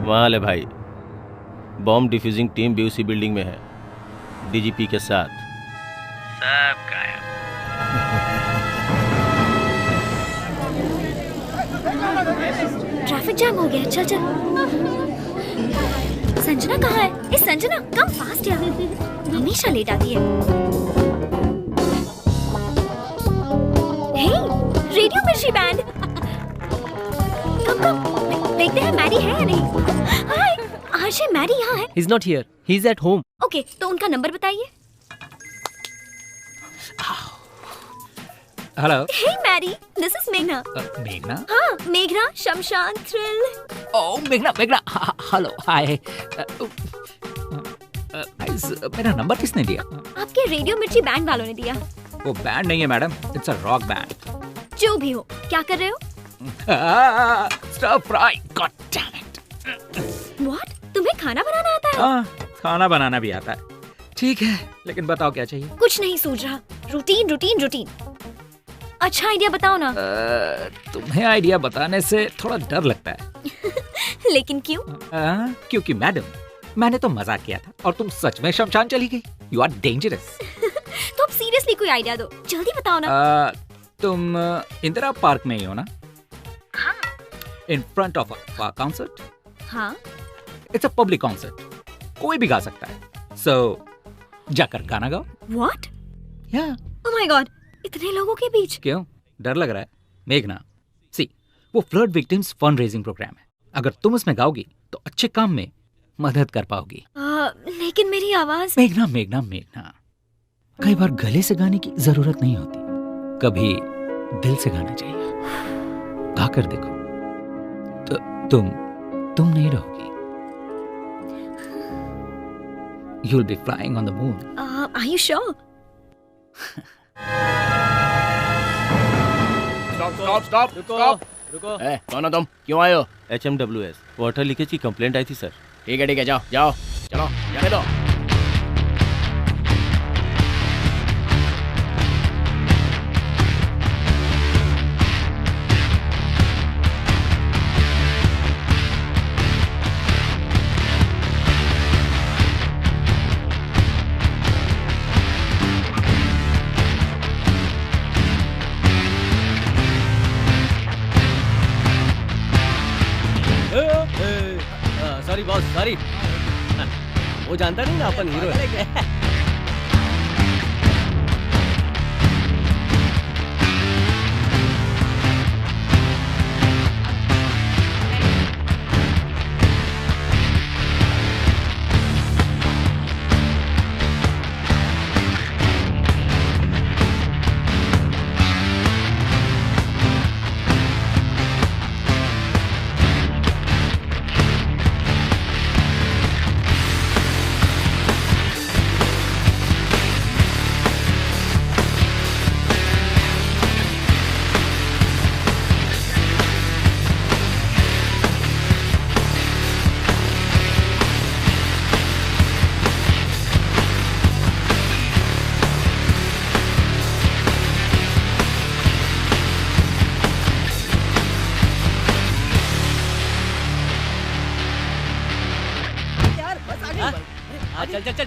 वहाँ ले भाई, बॉम्ब डिफ्यूजिंग टीम भी उसी बिल्डिंग में है, डीजीपी के साथ। सब गायब। ट्रैफिक जाम हो गया। चल चल। संजना कहाँ है? ए संजना कम फास्ट यार, हमेशा लेट आती है। हे रेडियो मिर्ची बैंड, कम कम देखते हैं मैडी है या नहीं। हाय आरजे, मैडी यहाँ है। He's not here. He's at home. Okay तो उनका नंबर बताइए। Hello. Hey Maddie, this is मेघना। मेघना? हाँ मेघना, शमशान थ्रिल। ओह मेघना, मेघना, हेलो, हाय। मेरा नंबर किसने दिया? आपके रेडियो मिर्ची बैंड वालों ने दिया। वो बैंड नहीं है madam, it's a rock band. जो भी हो, क्या कर रहे हो? Stir fry, god damn it. What? तुम्हें खाना बनाना आता है? हाँ, खाना बनाना भी आता है। ठीक है, लेकिन बताओ क्या चाहिए? कुछ नहीं सूझ रहा। Routine routine routine. अच्छा आइडिया बताओ ना। तुम्हें आइडिया बताने से थोड़ा डर लगता है। लेकिन क्यों? क्योंकि मैडम, मैंने तो मजाक किया था और तुम सच में शमशान चली गई। You are dangerous. तो अब सीरियसली कोई आइडिया दो, जल्दी बताओ ना। तुम इंदिरा पार्क में ही हो ना? हाँ। In front of a concert. हाँ। इट्स अ पब्लिक कॉन्सर्ट, कोई भी गा सकता है। सो जाकर गाना गाओ। व्हाट? या। ओह माय गॉड, इतने लोगों के बीच। क्यों डर लग रहा है? मेघना, सी वो flood victims fund raising programme है। अगर तुम उसमें गाओगी तो अच्छे काम में मदद कर पाओगी। लेकिन मेरी आवाज। मेघना मेघना मेघना, कई बार गले से गाने की जरूरत नहीं होती, कभी दिल से गाना चाहिए। गाकर देखो तो तुम नहीं रहोगी। You'll be flying on the moon. Are you sure? Stop रुको। कौन हो तुम? क्यों आए हो? HMWS वाटर लीकेज की कंप्लेंट आई थी सर। ठीक है जाओ चलो जाने दो। Sorry boss, sorry. वो जानता नहीं ना अपन हीरो है।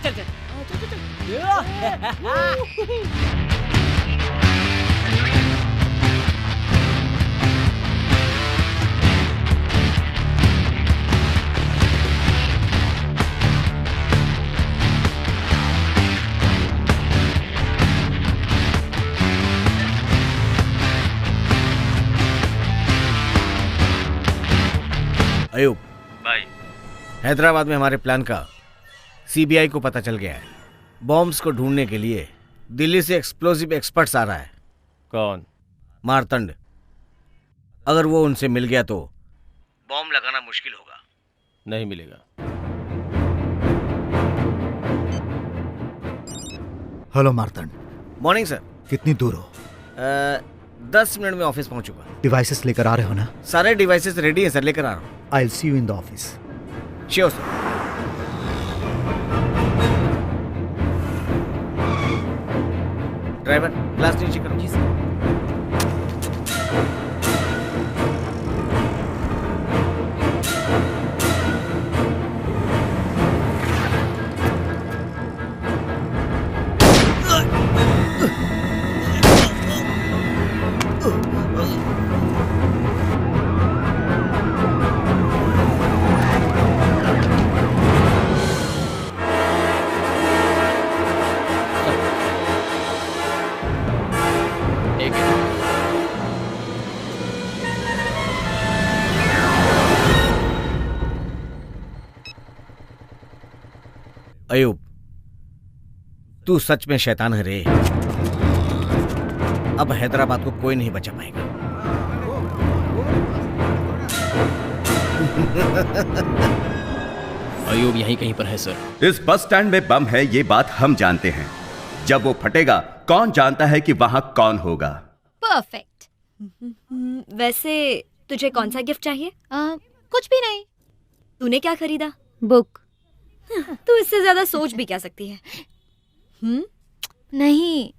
चल। अयूब भाई, हैदराबाद में हमारे प्लान का सीबीआई को पता चल गया है। बॉम्ब्स को ढूंढने के लिए दिल्ली से एक्सप्लोसिव एक्सपर्ट्स आ रहा है। कौन? मारतंड। अगर वो उनसे मिल गया तो बॉम्ब लगाना मुश्किल होगा। नहीं मिलेगा। हेलो मार्तंड। Morning sir. कितनी दूर हो? 10 मिनट में ऑफिस पहुंचूंगा। डिवाइसेस लेकर आ रहे हो ना? सारे डिवाइसेस रेडी हैं सर, लेकर आ रहा हूँ। I will see you in the office. Sure sir. Driver glass नीचे करो। जी सर। अयूब, तू सच में शैतान है रे। अब हैदराबाद को कोई नहीं बचा पाएगा। अयूब यहीं कहीं पर है सर। इस बस स्टैंड में बम है, ये बात हम जानते हैं। जब वो फटेगा कौन जानता है कि वहां कौन होगा। परफेक्ट। वैसे तुझे कौन सा गिफ्ट चाहिए? कुछ भी नहीं। तूने क्या खरीदा? बुक। तू इससे ज्यादा सोच भी क्या सकती है? नहीं।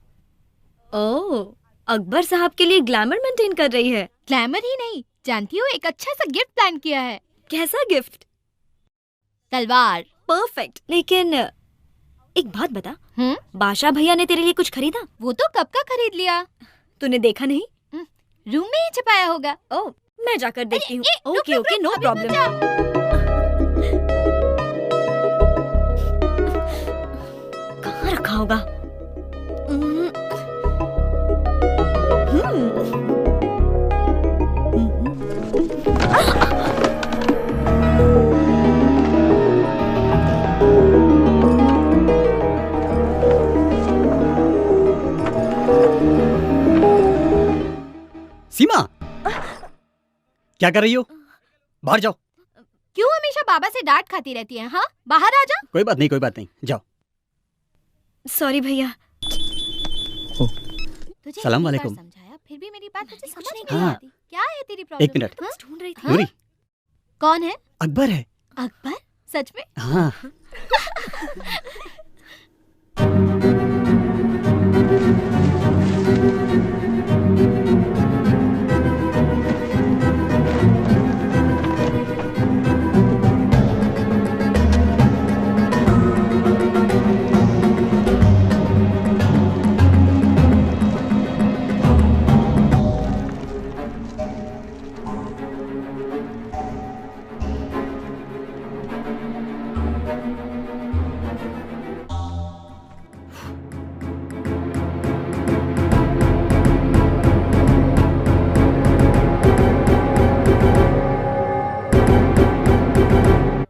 ओह, अकबर साहब के लिए ग्लैमर मेंटेन कर रही है। ग्लैमर ही नहीं, जानती हो एक अच्छा सा गिफ्ट प्लान किया है। कैसा गिफ्ट? तलवार। परफेक्ट। लेकिन एक बात बता, बादशाह भैया ने तेरे लिए कुछ खरीदा? वो तो कब का खरीद लिया। तूने देखा नहीं? रूम में ही छुपाया होगा। ओह, मैं जाकर देखती हूँ। Okay okay, no problem. कहाँ रखा होगा? सीमा, क्या कर रही हो? बाहर जाओ। क्यों हमेशा बाबा से डांट खाती रहती है? हाँ, बाहर आ जा। कोई बात नहीं, कोई बात नहीं, जाओ। सॉरी भैया। सलाम वालेकुम। समझाया फिर भी मेरी बात तुझे समझ नहीं हाँ। आती। क्या है तेरी प्रॉब्लम? 1 मिनट। ढूंढ रही थी। नूरी। कौन है? अकबर है। अकबर? सच में? हाँ।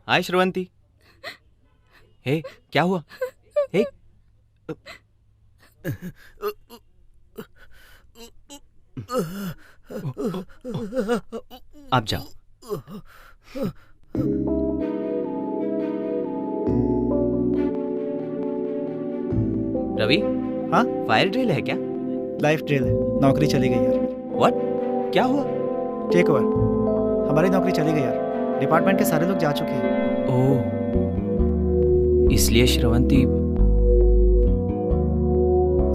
हाय श्रवंती। हे, क्या हुआ? हे, आप जाओ। रवि। हाँ? फायर ड्रिल है क्या? लाइफ ड्रिल है। नौकरी चली गई यार। व्हाट? क्या हुआ? Take over. हमारी नौकरी चली गई यार। डिपार्टमेंट के सारे लोग जा चुके हैं। ओह, इसलिए श्रवंती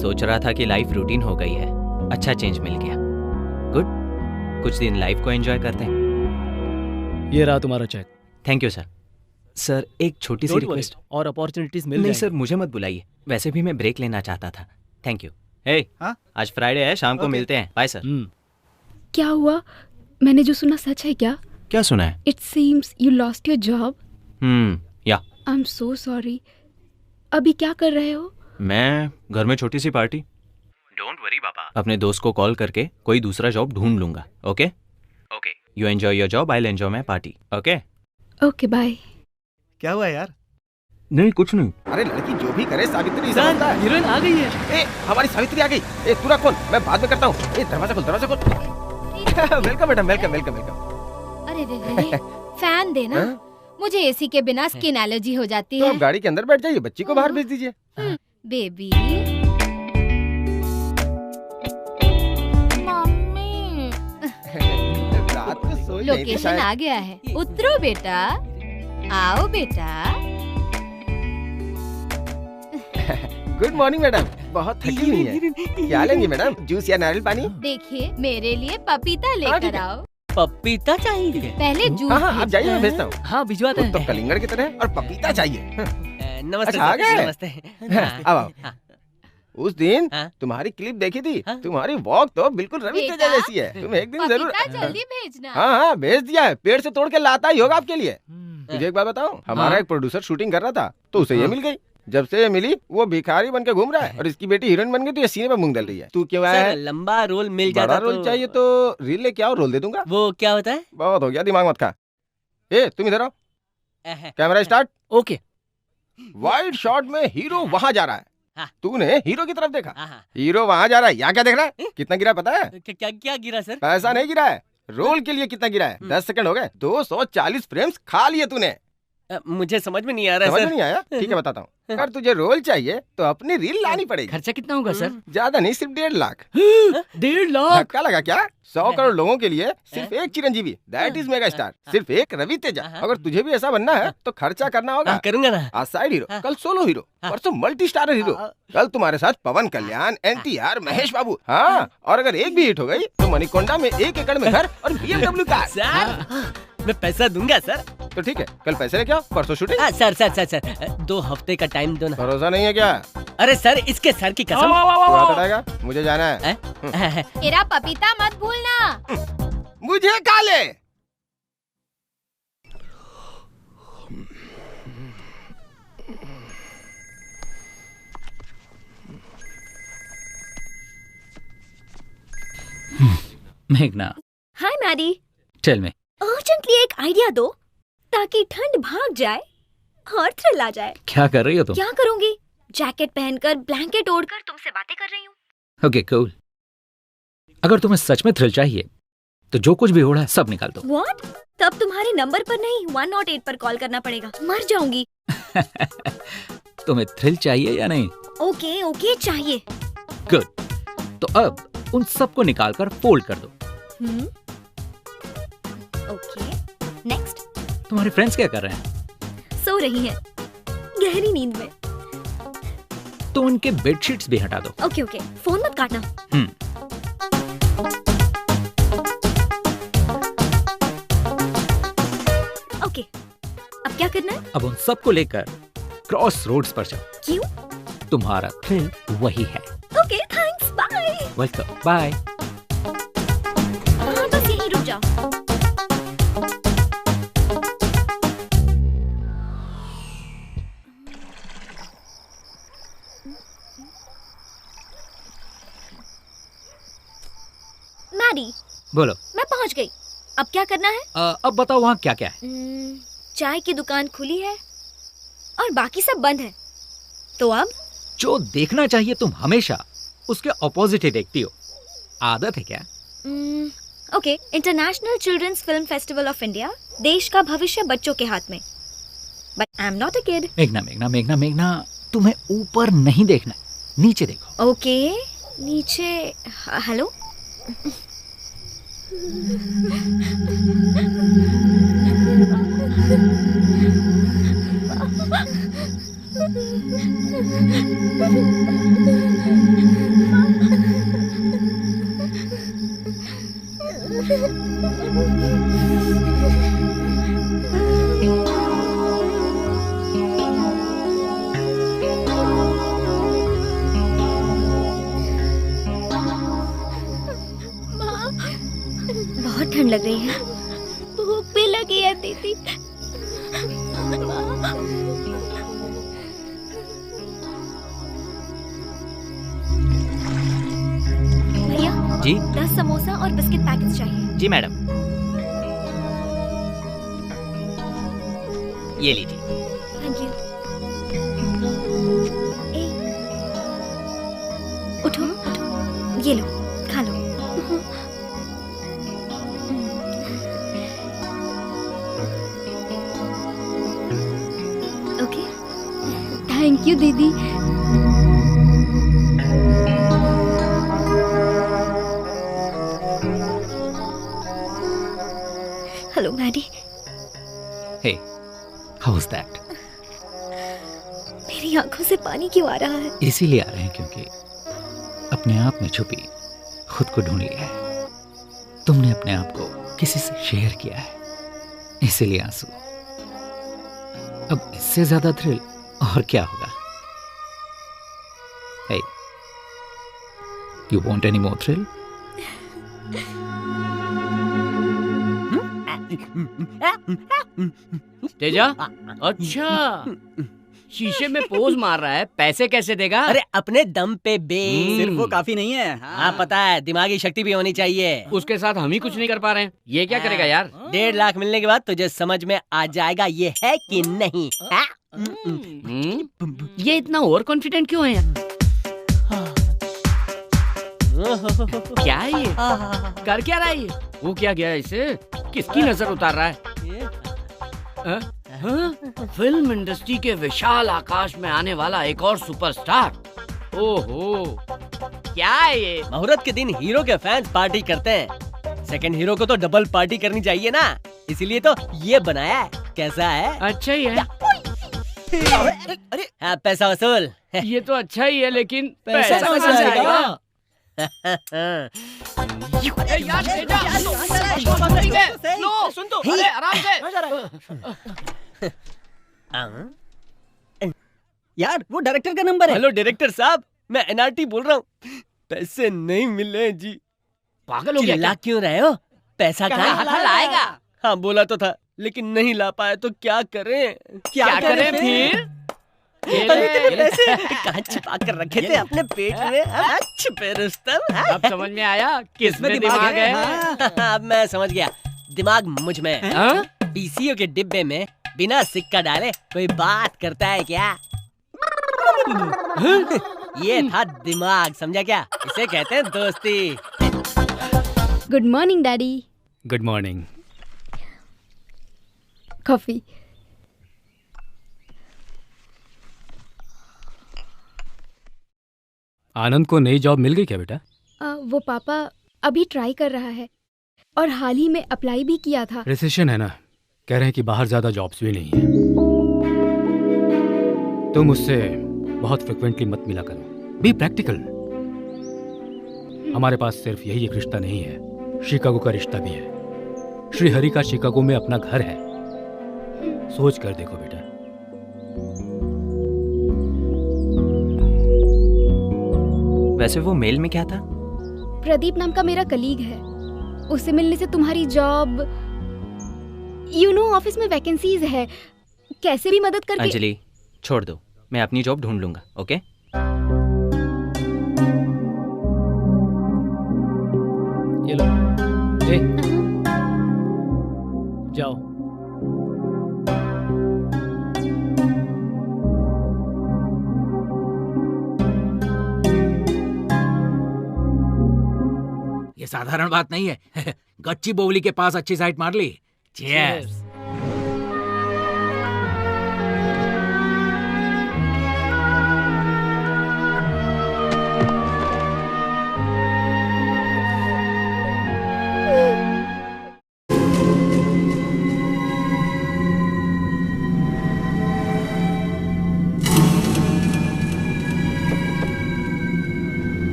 सोच रहा था कि लाइफ रूटीन हो गई है। अच्छा चेंज मिल गया। गुड, कुछ दिन लाइफ को एंजॉय करते हैं। ये रहा तुम्हारा check. Thank you sir. Sir एक छोटी सी रिक्वेस्ट। और अपॉर्चुनिटीज मिल नहीं जाएंगी। सर, मुझे मत बुलाइए। वैसे भी मैं ब्रेक लेना चाहता था। Thank you. हे, आज फ्राइडे है, शाम को मिलते हैं। Bye sir. क्या हुआ? मैंने जो सुना सच है क्या? क्या सुना है? It seems you lost your job. Yeah. I am so sorry. अभी क्या कर रहे हो? मैं घर में छोटी सी पार्टी। डोंट वरी बाबा। अपने दोस्त को कॉल करके कोई दूसरा जॉब ढूंढ लूंगा। Okay okay, you enjoy your job, I will enjoy my party. Okay okay, bye. क्या हुआ यार? नहीं कुछ नहीं। अरे लड़की जो भी करे सावित्री सर, समझता है। हीरोइन आ गई है। ए, हमारी सावित्री आ गई। ए, तू रख फोन, मैं बाद में करता हूँ। ए, दरवाजा खोल, दरवाजा खोल। Welcome madam, welcome welcome welcome. अरे रे, फैन देना। मुझे एसी के बिना स्किन एलर्जी हो जाती तो है। आप गाड़ी के अंदर बैठ जाइए, बच्ची को बाहर भेज दीजिए। बेबी रात को सोई नहीं थी लोकेशन शायद। आ गया है, उतरो बेटा, आओ बेटा। गुड मॉर्निंग मैडम, बहुत थकी हुई है। क्या लेंगी मैडम, जूस या नारियल पानी? देखिए मेरे लिए पपीता लेकर आओ। पपीता चाहिए? पहले जूस हाँ हाँ, आप जाइए, मैं भेजता हूँ। हाँ भिजवाते हैं। तो कलिंगड़ की तरह है और पपीता चाहिए। नमस्ते अच्छा, आ गए? नमस्ते। अब आओ। उस दिन तुम्हारी क्लिप देखी थी, तुम्हारी वॉक तो बिल्कुल रवि तेजा जैसी है। तुम एक दिन जरूर। पपीता जल्दी भेजना। हाँ हाँ, भेज दिया है, पेड़ से तोड़ के लाता ही होगा आपके लिए। तुझे एक बात बताऊं, हमारा एक प्रोड्यूसर शूटिंग कर रहा था तो उसे ये मिल गई। जब से ये मिली वो भिखारी बन के घूम रहा है और इसकी बेटी हीरोइन बन गई तो ये सीने पे मूंग डल रही है। तू क्यों आया है? लंबा रोल मिल बड़ा जाता रोल चाहिए तो रील लेके आओ, रोल दे दूंगा। वो क्या होता है? बहुत हो गया, दिमाग मत खा। ए, तुम इधर आओ। Camera start. Okay. Wide shot में हीरो वहां जा रहा है, तूने हीरो की तरफ देखा। हीरो वहां जा रहा है, यहाँ क्या देख रहा है? कितना गिरा पता है? क्या क्या गिरा सर? पैसा नहीं गिरा है, रोल के लिए कितना गिरा है? 10 सेकंड हो गए, 240 फ्रेम्स खा लिए तूने। मुझे समझ में नहीं आ रहा समझ सर। में नहीं आया? ठीक है बताता हूँ। अगर तुझे रोल चाहिए तो अपनी रील लानी पड़ेगी। खर्चा कितना होगा सर? ज्यादा नहीं, सिर्फ 1.5 लाख। 1.5 लाख? धक्का लगा क्या? 100 करोड़ लोगों के लिए सिर्फ एक Chiranjeevi, that is mega star, सिर्फ एक रवि तेजा। अगर तुझे भी ऐसा बनना है तो खर्चा करना होगा। करूंगा ना। आज साइड हीरो, कल सोलो हीरो, परसों मल्टी स्टारर हीरो। कल तुम्हारे साथ पवन कल्याण, NTR, महेश बाबू। हाँ, और अगर एक भी हिट हो गई तो मणिकोंडा में 1 एकड़ में घर और BMW कार। सर मैं पैसा दूंगा सर। तो ठीक है, कल पैसे लेके आओ, परसों shooting. Sir sir sir sir 2 हफ्ते का टाइम दो ना। भरोसा नहीं है क्या? अरे सर इसके सर की कसम। तू हाथ हटाएगा? मुझे जाना है। मेरा पपीता मत भूलना। मुझे काले। मेघना, हाय मैडी, टेल मी। अर्जेंटली एक आइडिया दो ताकि ठंड भाग जाए और थ्रिल आ जाए। क्या कर रही हो तुम? क्या करूंगी? जैकेट पहनकर, ब्लैंकेट ओढ़कर तुमसे बातें कर रही हूँ। Okay cool. अगर तुम्हें सच में थ्रिल चाहिए तो जो कुछ भी हो रहा है सब निकाल दो। व्हाट? तब तुम्हारे नंबर पर नहीं 108 पर कॉल करना पड़ेगा, मर जाऊंगी। तुम्हें थ्रिल चाहिए या नहीं? ओके ओके चाहिए। गुड। तो अब उन सबको निकालकर फोल्ड कर दो। Okay next. तुम्हारे फ्रेंड्स क्या कर रहे हैं? सो रही हैं गहरी नींद में। तो उनके बेडशीट्स भी हटा दो। ओके ओके, फोन मत काटना। ओके, अब क्या करना है? अब उन सबको लेकर क्रॉस रोड्स पर जाओ। क्यों? तुम्हारा थ्रिल वही है। Okay thanks, bye. Welcome, bye. हाँ बस यहीं रुक जाओ। मैडी, बोलो। मैं पहुंच गई, अब क्या करना है? अब बताओ वहाँ क्या क्या है? चाय की दुकान खुली है और बाकी सब बंद है, तो अब? जो देखना चाहिए तुम हमेशा उसके ऑपोजिट ही देखती हो, आदत है क्या? Okay, international children's film festival of India, देश का भविष्य बच्चों के हाथ में। But I am not a kid. मेघना मेघना मेघना मेघना, तुम्हें ऊपर नहीं देखना, नीचे देखो। ओके, नीचे। हेलो। बहुत ठंड लग रही है। भूख भी लगी है दीदी। भैया जी 10 समोसा और बिस्किट पैकेट्स चाहिए। जी मैडम, ये लीजिए। Thank you. उठो उठो, ये लो खा लो। ओके, थैंक यू दीदी। Hello Maddie. Hey, how's that? मेरी आंखों से पानी क्यों आ रहा है? इसीलिए आ रहे हैं क्योंकि अपने आप में छुपी खुद को ढूंढ लिया है। तुमने अपने आप को किसी से शेयर किया है, इसीलिए आंसू। अब इससे ज्यादा थ्रिल और क्या होगा? Hey, you want any more thrill? Teja, अच्छा शीशे में पोज मार रहा है, पैसे कैसे देगा? अरे अपने दम पे बे। सिर्फ वो काफी नहीं है। हाँ पता है, दिमागी शक्ति भी होनी चाहिए। उसके साथ हम ही कुछ नहीं कर पा रहे हैं। ये क्या करेगा यार? 1.5 लाख मिलने के बाद तुझे समझ में आ जाएगा ये है कि नहीं। ये इतना ओवर कॉन्फिडेंट क्यों है यार? क्या है ये? कर क्या रहा है ये? वो क्या गया इसे? किसकी नजर उतार रहा है? फिल्म इंडस्ट्री के विशाल आकाश में आने वाला एक और सुपरस्टार। ओहो, क्या है ये? मुहूर्त के दिन हीरो के फैंस पार्टी करते हैं, सेकंड हीरो को तो डबल पार्टी करनी चाहिए ना, इसीलिए तो ये बनाया है। कैसा है? अच्छा ही है। अरे हाँ, पैसा वसूल। ये तो अच्छा ही है, लेकिन पैसा वसूल आएगा। सुन तो, अरे आराम से। यार वो डायरेक्टर का नंबर है। हेलो डायरेक्टर साहब, मैं एनआरटी बोल रहा हूँ। पैसे नहीं मिले जी। पागल हो गया? चिल्ला क्यों रहे हो? पैसा कहाँ लाएगा? हाँ बोला तो था, लेकिन नहीं ला पाए तो क्या करें? क्या करें फिर? अरे तेरे पैसे कहाँ छिपा कर रखे थे? अपने पेट में। छुपे रुस्तम। अब समझ में आया किसमें दिमाग है? अब मैं समझ गया, दिमाग मुझ में है। पीसीओ के डिब्बे में बिना सिक्का डाले कोई बात करता है क्या? ये था दिमाग, समझा क्या? इसे कहते हैं दोस्ती। Good morning daddy. Good morning. Coffee. Anand को नई जॉब मिल गई क्या बेटा? वो पापा अभी ट्राई कर रहा है और हाल ही में अप्लाई भी किया था। रिसेशन है ना, कह रहे हैं कि बाहर ज्यादा जॉब्स भी नहीं है। तुम उससे बहुत फ्रिक्वेंटली मत मिला करो, बी प्रैक्टिकल। हमारे पास सिर्फ यही एक रिश्ता नहीं है, शिकागो का रिश्ता भी है। श्रीहरि का शिकागो में अपना घर है, सोच कर देखो बेटा। वैसे वो मेल में क्या था? प्रदीप नाम का मेरा कलीग है, उससे मिलने से तुम्हारी जॉब, ऑफिस में वैकेंसीज है, कैसे भी मदद करके। अंजलि छोड़ दो, मैं अपनी जॉब ढूंढ लूंगा। ओके ये लो। जाओ। ये साधारण बात नहीं है। गच्ची बोवली के पास अच्छी साइट मार ली। चीयर्स।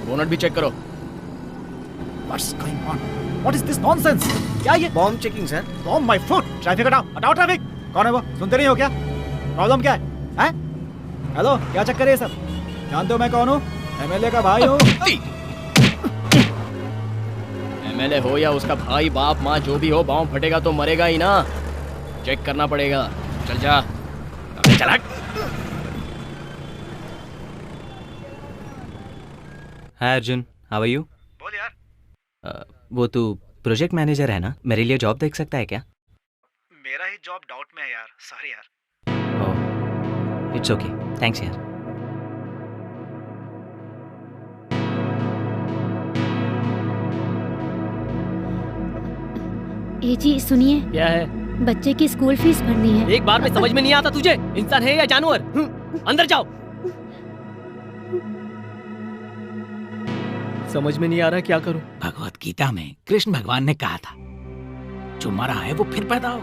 बोनट भी चेक करो। What's going on? What is this nonsense? क्या ये? Bomb checking sir. Bomb my foot! Traffic हटाओ, हटाओ ट्रैफिक। कौन है वो? सुनते नहीं हो क्या? प्रॉब्लम क्या है? हैं? हेलो, क्या चक्कर है ये सब? जानते हो मैं कौन हूँ? एमएलए का भाई हूँ। एमएलए हो या उसका भाई बाप माँ जो भी हो, बॉम्ब फटेगा तो मरेगा ही ना। चेक करना पड़ेगा। चल जा। चल। हाय अर्जुन, हाउ आर यू? बोल यार। वो तू प्रोजेक्ट मैनेजर है ना, मेरे लिए जॉब देख सकता है क्या? मेरा ही जॉब डाउट में है यार, सॉरी यार। इट्स ओके, थैंक्स यार। ए जी सुनिए। क्या है? बच्चे की स्कूल फीस भरनी है। एक बार में समझ में नहीं आता तुझे, इंसान है या जानवर? अंदर जाओ। समझ में नहीं आ रहा क्या करूं। भगवत गीता में कृष्ण भगवान ने कहा था, जो मरा है वो फिर पैदा हो,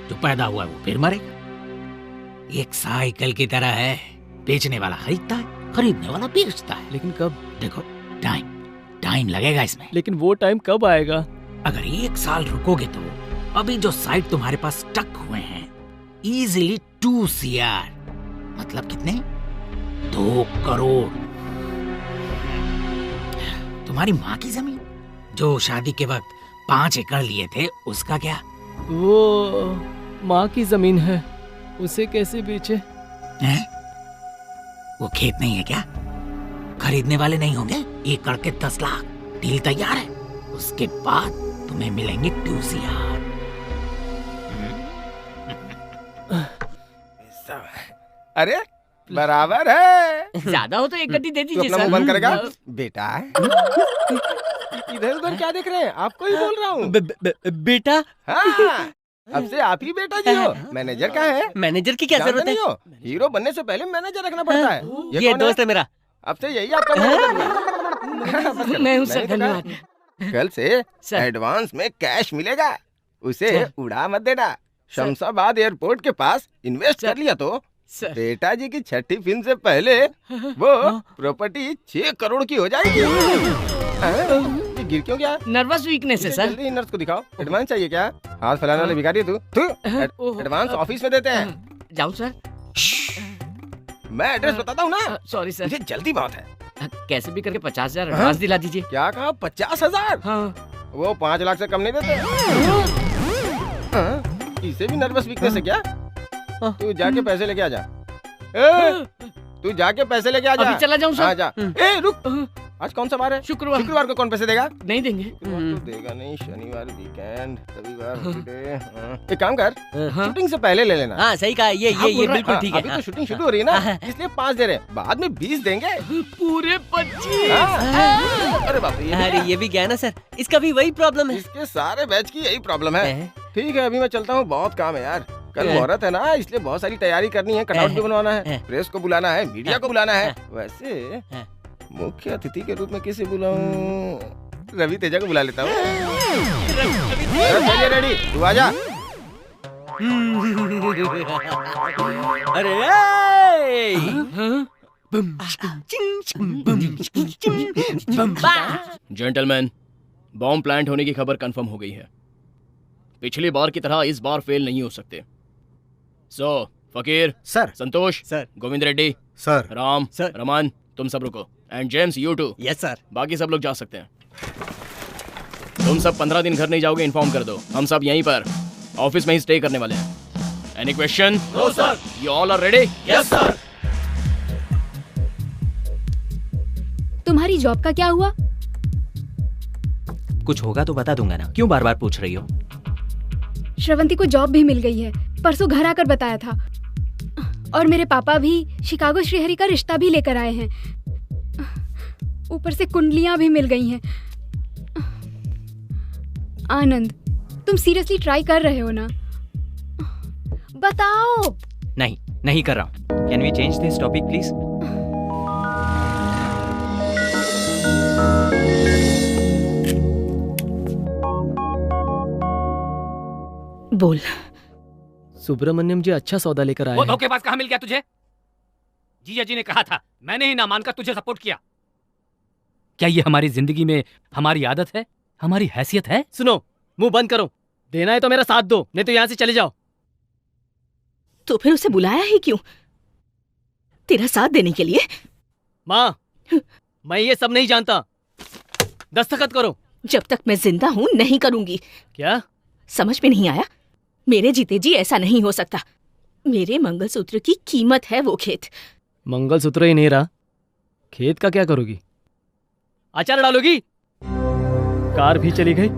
जो पैदा हुआ है वो फिर मरेगा। एक साइकिल की तरह है, बेचने वाला खरीदता है, खरीदने वाला बेचता है। लेकिन कब? देखो टाइम लगेगा इसमें। लेकिन वो टाइम कब आएगा? अगर 1 साल रुकोगे तो अभी जो साइट तुम्हारे पास स्टक हुए हैं इजीली 2 CR, मतलब कितने? 2 करोड़। तुम्हारी माँ की जमीन जो शादी के वक्त 5 एकड़ लिए थे, उसका क्या? वो माँ की जमीन है, उसे कैसे बेचे? हैं? वो खेत नहीं है क्या? खरीदने वाले नहीं होंगे? एकड़ के 10 लाख, डील तैयार है। उसके बाद तुम्हें मिलेंगे 2 CR। अरे बराबर है। ज्यादा हो तो एक गड्डी दे दीजिए अपना सर। मुंह बंद करेगा बेटा। इधर उधर क्या देख रहे हैं? आपको ही बोल रहा हूँ। बेटा? हाँ, अब से आप ही बेटा जी हो। मैनेजर कहाँ है? मैनेजर की क्या जरूरत है? हीरो बनने से पहले मैनेजर रखना पड़ता है। ये दोस्त है मेरा। अब से यही आपका मैनेजर। मैं हूँ सर, धन्यवाद। कल से एडवांस में कैश मिलेगा, उसे उड़ा मत देना। शमशाबाद एयरपोर्ट के पास इन्वेस्ट कर लिया तो बेटा जी की छठी फिल्म से पहले वो प्रॉपर्टी 6 करोड़ की हो जाएगी। ये गिर क्यों गया? नर्वस वीकनेस है सर। जल्दी नर्स को दिखाओ। एडवांस चाहिए क्या? हाथ फैलाने वाले भिखारी तू। एडवांस ऑफिस में देते हैं। जाऊँ सर? मैं एड्रेस बताता हूँ ना। सॉरी सर, मुझे जल्दी बहुत है। कैसे भी करके 50,000 एडवांस दिला दीजिए। क्या कहा? 50,000? हाँ। वो 5 लाख से कम नहीं देते। इसे भी नर्वस वीकनेस है क्या? तू जाके पैसे लेके आ जा। तू जाके पैसे लेके आ जा। अभी चला जाऊं सर? हाँ जा। रुक, आज कौन सा बार है? शुक्रवार को कौन पैसे देगा? नहीं देंगे। तो देगा नहीं, शनिवार वीकेंड, रविवार हॉलिडे। एक काम कर, शूटिंग से पहले ले लेना। हाँ सही कहा, ये बिल्कुल ठीक है। अभी तो शूटिंग शुरू हो रही है ना, इसलिए 5 दे रहे हैं, बाद में 20 देंगे। पूरे 25। अरे बाप रे, अरे ये भी गया ना सर, इसका भी वही प्रॉब्लम है। इसके सारे बैच की यही प्रॉब्लम है। ठीक है, अभी मैं चलता हूँ, बहुत काम है यार। कल मुहूर्त है ना, इसलिए बहुत सारी तैयारी करनी है। कटआउट भी बनवाना है, प्रेस को बुलाना है, मीडिया को बुलाना है। वैसे मुख्य अतिथि के रूप में किसे बुलाऊं? रवि तेजा को बुला लेता हूँ। चलिए रेडी, तू आजा। अरे जेंटलमैन, बॉम्ब प्लांट होने की खबर कंफर्म हो गई है। पिछली बार की तरह इस बार फेल नहीं हो सकते। So Fakir sir, Santosh sir, Govind Reddy sir, Ram sir, Raman तुम सब रुको, and James you too. Yes sir. बाकी सब लोग जा सकते हैं। तुम सब 15 दिन घर नहीं जाओगे, इन्फॉर्म कर दो। हम सब यहीं पर ऑफिस में ही स्टे करने वाले हैं। Any question? No sir. You all are ready? Yes sir. तुम्हारी जॉब का क्या हुआ? कुछ होगा तो बता दूंगा ना, क्यों बार बार पूछ रही हो? श्रवंती को जॉब भी मिल गई है, परसों घर आकर बताया था। और मेरे पापा भी शिकागो श्रीहरि का रिश्ता भी लेकर आए हैं। ऊपर से कुंडलियां भी मिल गई हैं। आनंद, तुम सीरियसली ट्राई कर रहे हो ना? बताओ। नहीं कर रहा हूँ। Can we change this topic please? बोल। सुब्रमण्यम जी अच्छा सौदा लेकर आए वो हैं। धोखेबाज कहाँ मिल गया तुझे? जीजा जी ने कहा था, मैंने ही ना मानकर तुझे सपोर्ट किया। क्या ये हमारी जिंदगी में हमारी आदत है, हमारी हैसियत है? सुनो, मुंह बंद करो। देना है तो मेरा साथ दो, नहीं तो यहाँ से चले जाओ। तो फिर उसे बुलाया ही क्यों? तेरा साथ देने के लिए? माँ, मैं ये सब नहीं जानता। दस्तखत करो। जब तक मैं जिंदा हूँ नहीं करूंगी। क्या समझ में नहीं आया? मेरे जीते जी ऐसा नहीं हो सकता। मेरे मंगलसूत्र की कीमत है वो खेत। मंगलसूत्र ही नहीं रहा, खेत का क्या करोगी? अचार डालोगी? कार भी चली गई,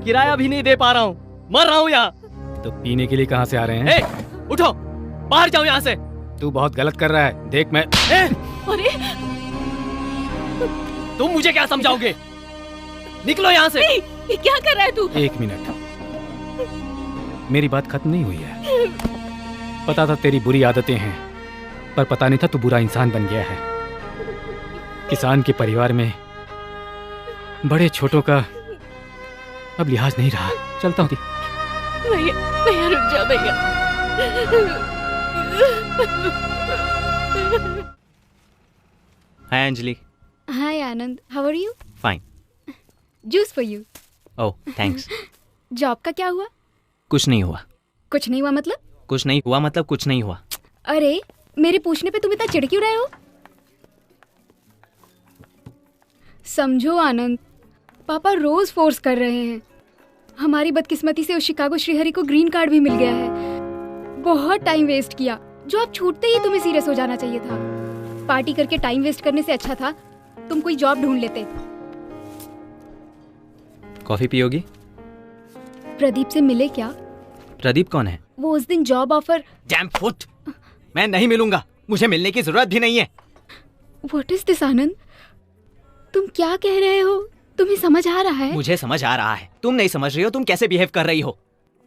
किराया भी नहीं दे पा रहा हूँ, मर रहा हूँ यहाँ। तो पीने के लिए कहाँ से आ रहे हैं? उठो, बाहर जाओ यहाँ से। तू बहुत गलत कर रहा है, देख मैं। अरे तुम मुझे क्या समझाओगे? निकलो यहाँ से। ये क्या कर रहा है तू? एक मिनट, मेरी बात खत्म नहीं हुई है। पता था तेरी बुरी आदतें हैं, पर पता नहीं था तू बुरा इंसान बन गया है। किसान के परिवार में बड़े छोटों का अब लिहाज नहीं रहा। चलता हूँ। भैया भैया रुक जाओ भैया। Hi Anjali. Hi Anand, how are you? Fine. Juice for you. Oh thanks. Job का क्या हुआ? कुछ नहीं हुआ। कुछ नहीं हुआ मतलब? कुछ नहीं हुआ मतलब कुछ नहीं हुआ। अरे मेरे पूछने पे तुम इतना चिढ़ क्यों रहे हो? समझो आनंद, पापा रोज फोर्स कर रहे हैं। हमारी बदकिस्मती से उस शिकागो श्रीहरि को ग्रीन कार्ड भी मिल गया है। बहुत टाइम वेस्ट किया, जो अब छूटते ही तुम्हें सीरियस हो जाना चाहिए था। पार्टी करके टाइम वेस्ट करने से अच्छा था तुम कोई जॉब ढूंढ लेते। कॉफी पियोगी? प्रदीप से मिले क्या? प्रदीप कौन है? वो उस दिन जॉब ऑफर। डैम फुट, मैं नहीं मिलूंगा, मुझे मिलने की जरूरत भी नहीं है। व्हाट इज दिस आनंद? तुम क्या कह रहे हो? तुम्हें समझ आ रहा है? मुझे समझ आ रहा है, तुम नहीं समझ रही हो। तुम कैसे बिहेव कर रही हो?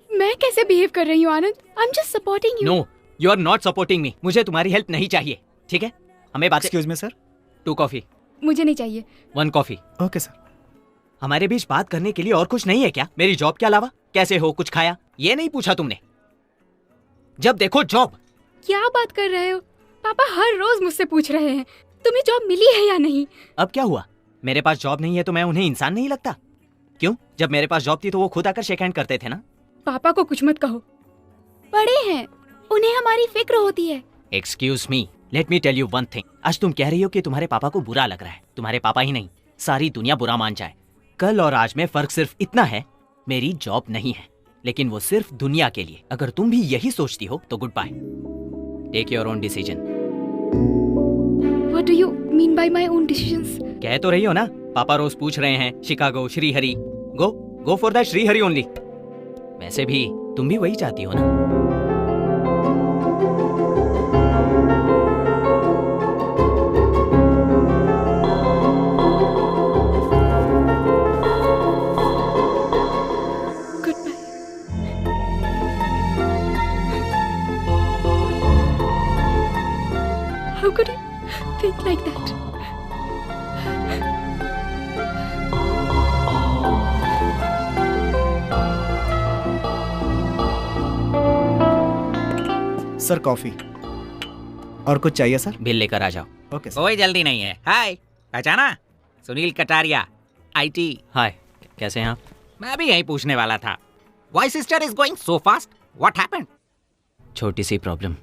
मैं कैसे बिहेव कर रही हूँ Anand? I am just supporting you. No, you are not supporting me. मुझे तुम्हारी हेल्प नहीं चाहिए, ठीक है? हमें बात। Excuse me sir. 2 कॉफी। मुझे नहीं चाहिए। 1 कॉफी। Okay sir. हमारे बीच बात करने के लिए और कुछ नहीं है क्या? मेरी जॉब के अलावा? कैसे हो, कुछ खाया, ये नहीं पूछा तुमने? जब देखो जॉब। क्या बात कर रहे हो? पापा हर रोज मुझसे पूछ रहे हैं तुम्हें जॉब मिली है या नहीं। अब क्या हुआ? मेरे पास जॉब नहीं है तो मैं उन्हें इंसान नहीं लगता? क्यों? जब मेरे पास जॉब थी तो वो खुद आकर शेक हैंड करते थे ना। पापा को कुछ मत कहो, बड़े हैं, उन्हें हमारी फिक्र होती है। Excuse me, let me tell you one thing. आज तुम कह रही हो कि तुम्हारे पापा को बुरा लग रहा है। तुम्हारे पापा ही नहीं, सारी दुनिया बुरा मान जाए। कल और आज में फर्क सिर्फ इतना है, मेरी जॉब नहीं है, लेकिन वो सिर्फ दुनिया के लिए। अगर तुम भी यही सोचती हो तो good bye. Take your own decision. What do you mean by my own decisions? कह तो रही हो ना, पापा रोज पूछ रहे हैं Chicago Srihari. Go for that Srihari only. वैसे भी तुम भी वही चाहती हो ना? How could you think like that? Sir coffee. और कुछ चाहिए सर? बिल लेकर आ जाओ। Okay sir. कोई जल्दी नहीं है। हाय, पहचाना? सुनील कटारिया, IT। हाय, कैसे हैं आप? मैं भी यही पूछने वाला था। Why sister is going so fast? What happened? छोटी सी प्रॉब्लम,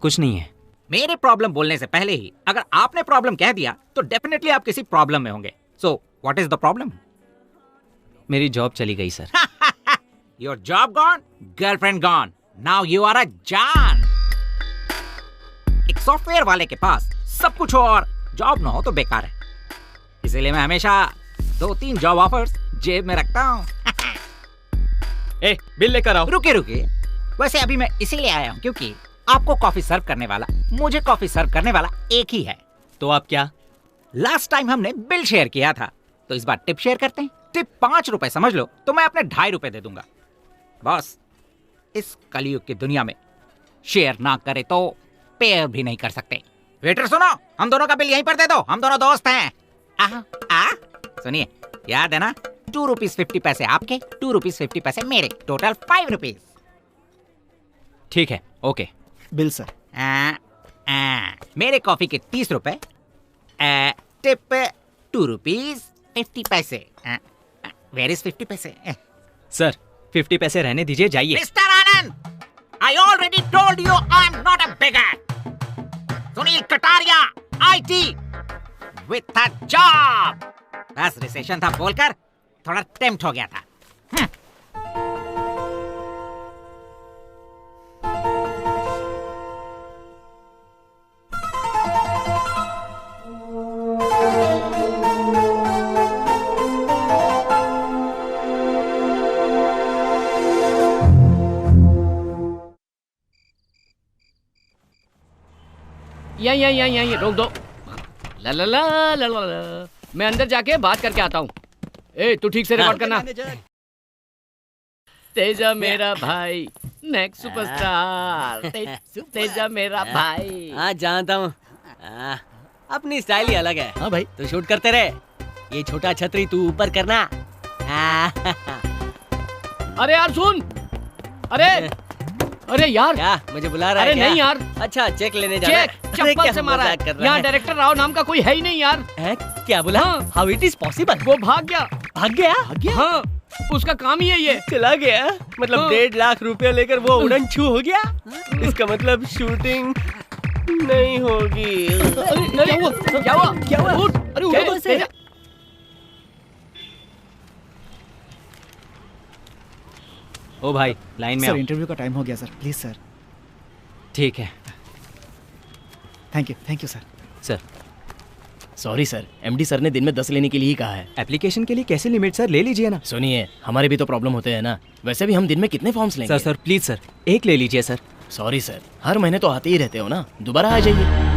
कुछ नहीं है। मेरे प्रॉब्लम बोलने से पहले ही अगर आपने प्रॉब्लम कह दिया तो डेफिनेटली आप किसी प्रॉब्लम में होंगे। So, what is the problem? मेरी जॉब चली गई sir. Your job gone, girlfriend gone. Now you are a जान। एक सॉफ्टवेयर वाले के पास सब कुछ हो और जॉब ना हो तो बेकार है। इसीलिए मैं हमेशा 2-3 जॉब ऑफर्स जेब में रखता हूँ। ए, बिल लेकर आओ। रुकिए। वैसे अभी मैं इसीलिए आया हूँ क्योंकि आपको कॉफी सर्व करने वाला, मुझे कॉफी सर्व करने वाला एक ही है। तो आप क्या? लास्ट टाइम हमने बिल शेयर किया था, तो इस बार टिप शेयर करते हैं। टिप 5 रुपए समझ लो, तो मैं अपने 2.5 रुपए दे दूंगा। बॉस, इस कलयुग की दुनिया में शेयर ना करे तो पेयर भी नहीं कर सकते। वेटर सुनो, हम दोनों का बिल यहीं पर दे दो, हम दोनों दोस्त हैं। सुनिए, याद है ना? 2 रुपीज 50 पैसे आपके, 2 रुपीज 50 पैसे मेरे, टोटल 5 रुपीज। ठीक है, ओके। Bill sir. मेरे कॉफी के 30 रुपए, टिप 2 रुपीज 50 पैसे। वेयर इज 50 पैसे? सर 50 पैसे रहने दीजिए, जाइए। Mister Anand, I already told you I'm not a beggar. Sunil Kataria, IT with a job. बस रिसेशन था बोलकर थोड़ा टेम्प्ट हो गया था। यहीं रोक दो। ला ला ला ला ला ला। मैं अंदर जाके बात करके आता हूँ। ए तू ठीक से रिकॉर्ड करना। तेजा मेरा भाई नेक्स्ट सुपरस्टार। तेजा मेरा भाई। हाँ जानता हूँ, अपनी स्टाइल ही अलग है। हाँ भाई तो शूट करते रहे। ये छोटा छतरी तू ऊपर करना। अरे यार सुन, अरे यार क्या मुझे बुला रहा है? अरे क्या? नहीं यार। अच्छा चेक लेने जा रहा है। चप्पल से मारा है। यहाँ डायरेक्टर राव नाम का कोई है ही नहीं यार। है? क्या बोला? How it is possible? वो भाग गया। भाग गया? हाँ उसका काम ही है ये। चला गया मतलब? हाँ। 1.5 लाख रुपया लेकर वो उड़न छू हो गया। इसका मतलब शूटिंग नहीं होगी। क्या हुआ? क्या हुआ? क्या हुआ? अरे उठ तेजा। ओ भाई लाइन में सर आओ। इंटरव्यू का टाइम हो गया सर, प्लीज सर। ठीक है thank you sir. Sir. Sorry sir, MD sir ने दिन में 10 लेने के लिए ही कहा है। एप्लीकेशन के लिए कैसे लिमिट सर, ले लीजिए ना। सुनिए हमारे भी तो प्रॉब्लम होते हैं ना, वैसे भी हम दिन में कितने फॉर्म्स लेंगे? सर प्लीज सर, एक ले लीजिए सर। सॉरी सर, हर महीने तो आते ही रहते हो ना, दोबारा आ जाइए।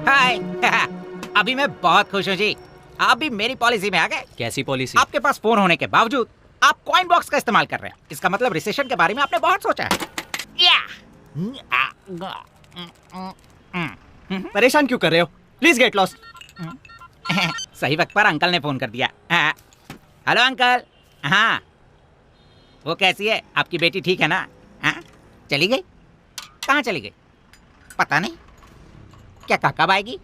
हाय अभी मैं बहुत खुश हूँ जी, आप भी मेरी पॉलिसी में आ गए। कैसी पॉलिसी? आपके पास फोन होने के बावजूद आप कॉइन बॉक्स का इस्तेमाल कर रहे हैं। इसका मतलब रिसेशन के बारे में आपने बहुत सोचा है। परेशान क्यों कर रहे हो? Please get lost. सही वक्त पर अंकल ने फोन कर दिया। Hello uncle. हाँ वो कैसी है आपकी बेटी, ठीक है ना? हाँ चली गई? कहाँ चली गई? पता नहीं। क्या कब आएगी?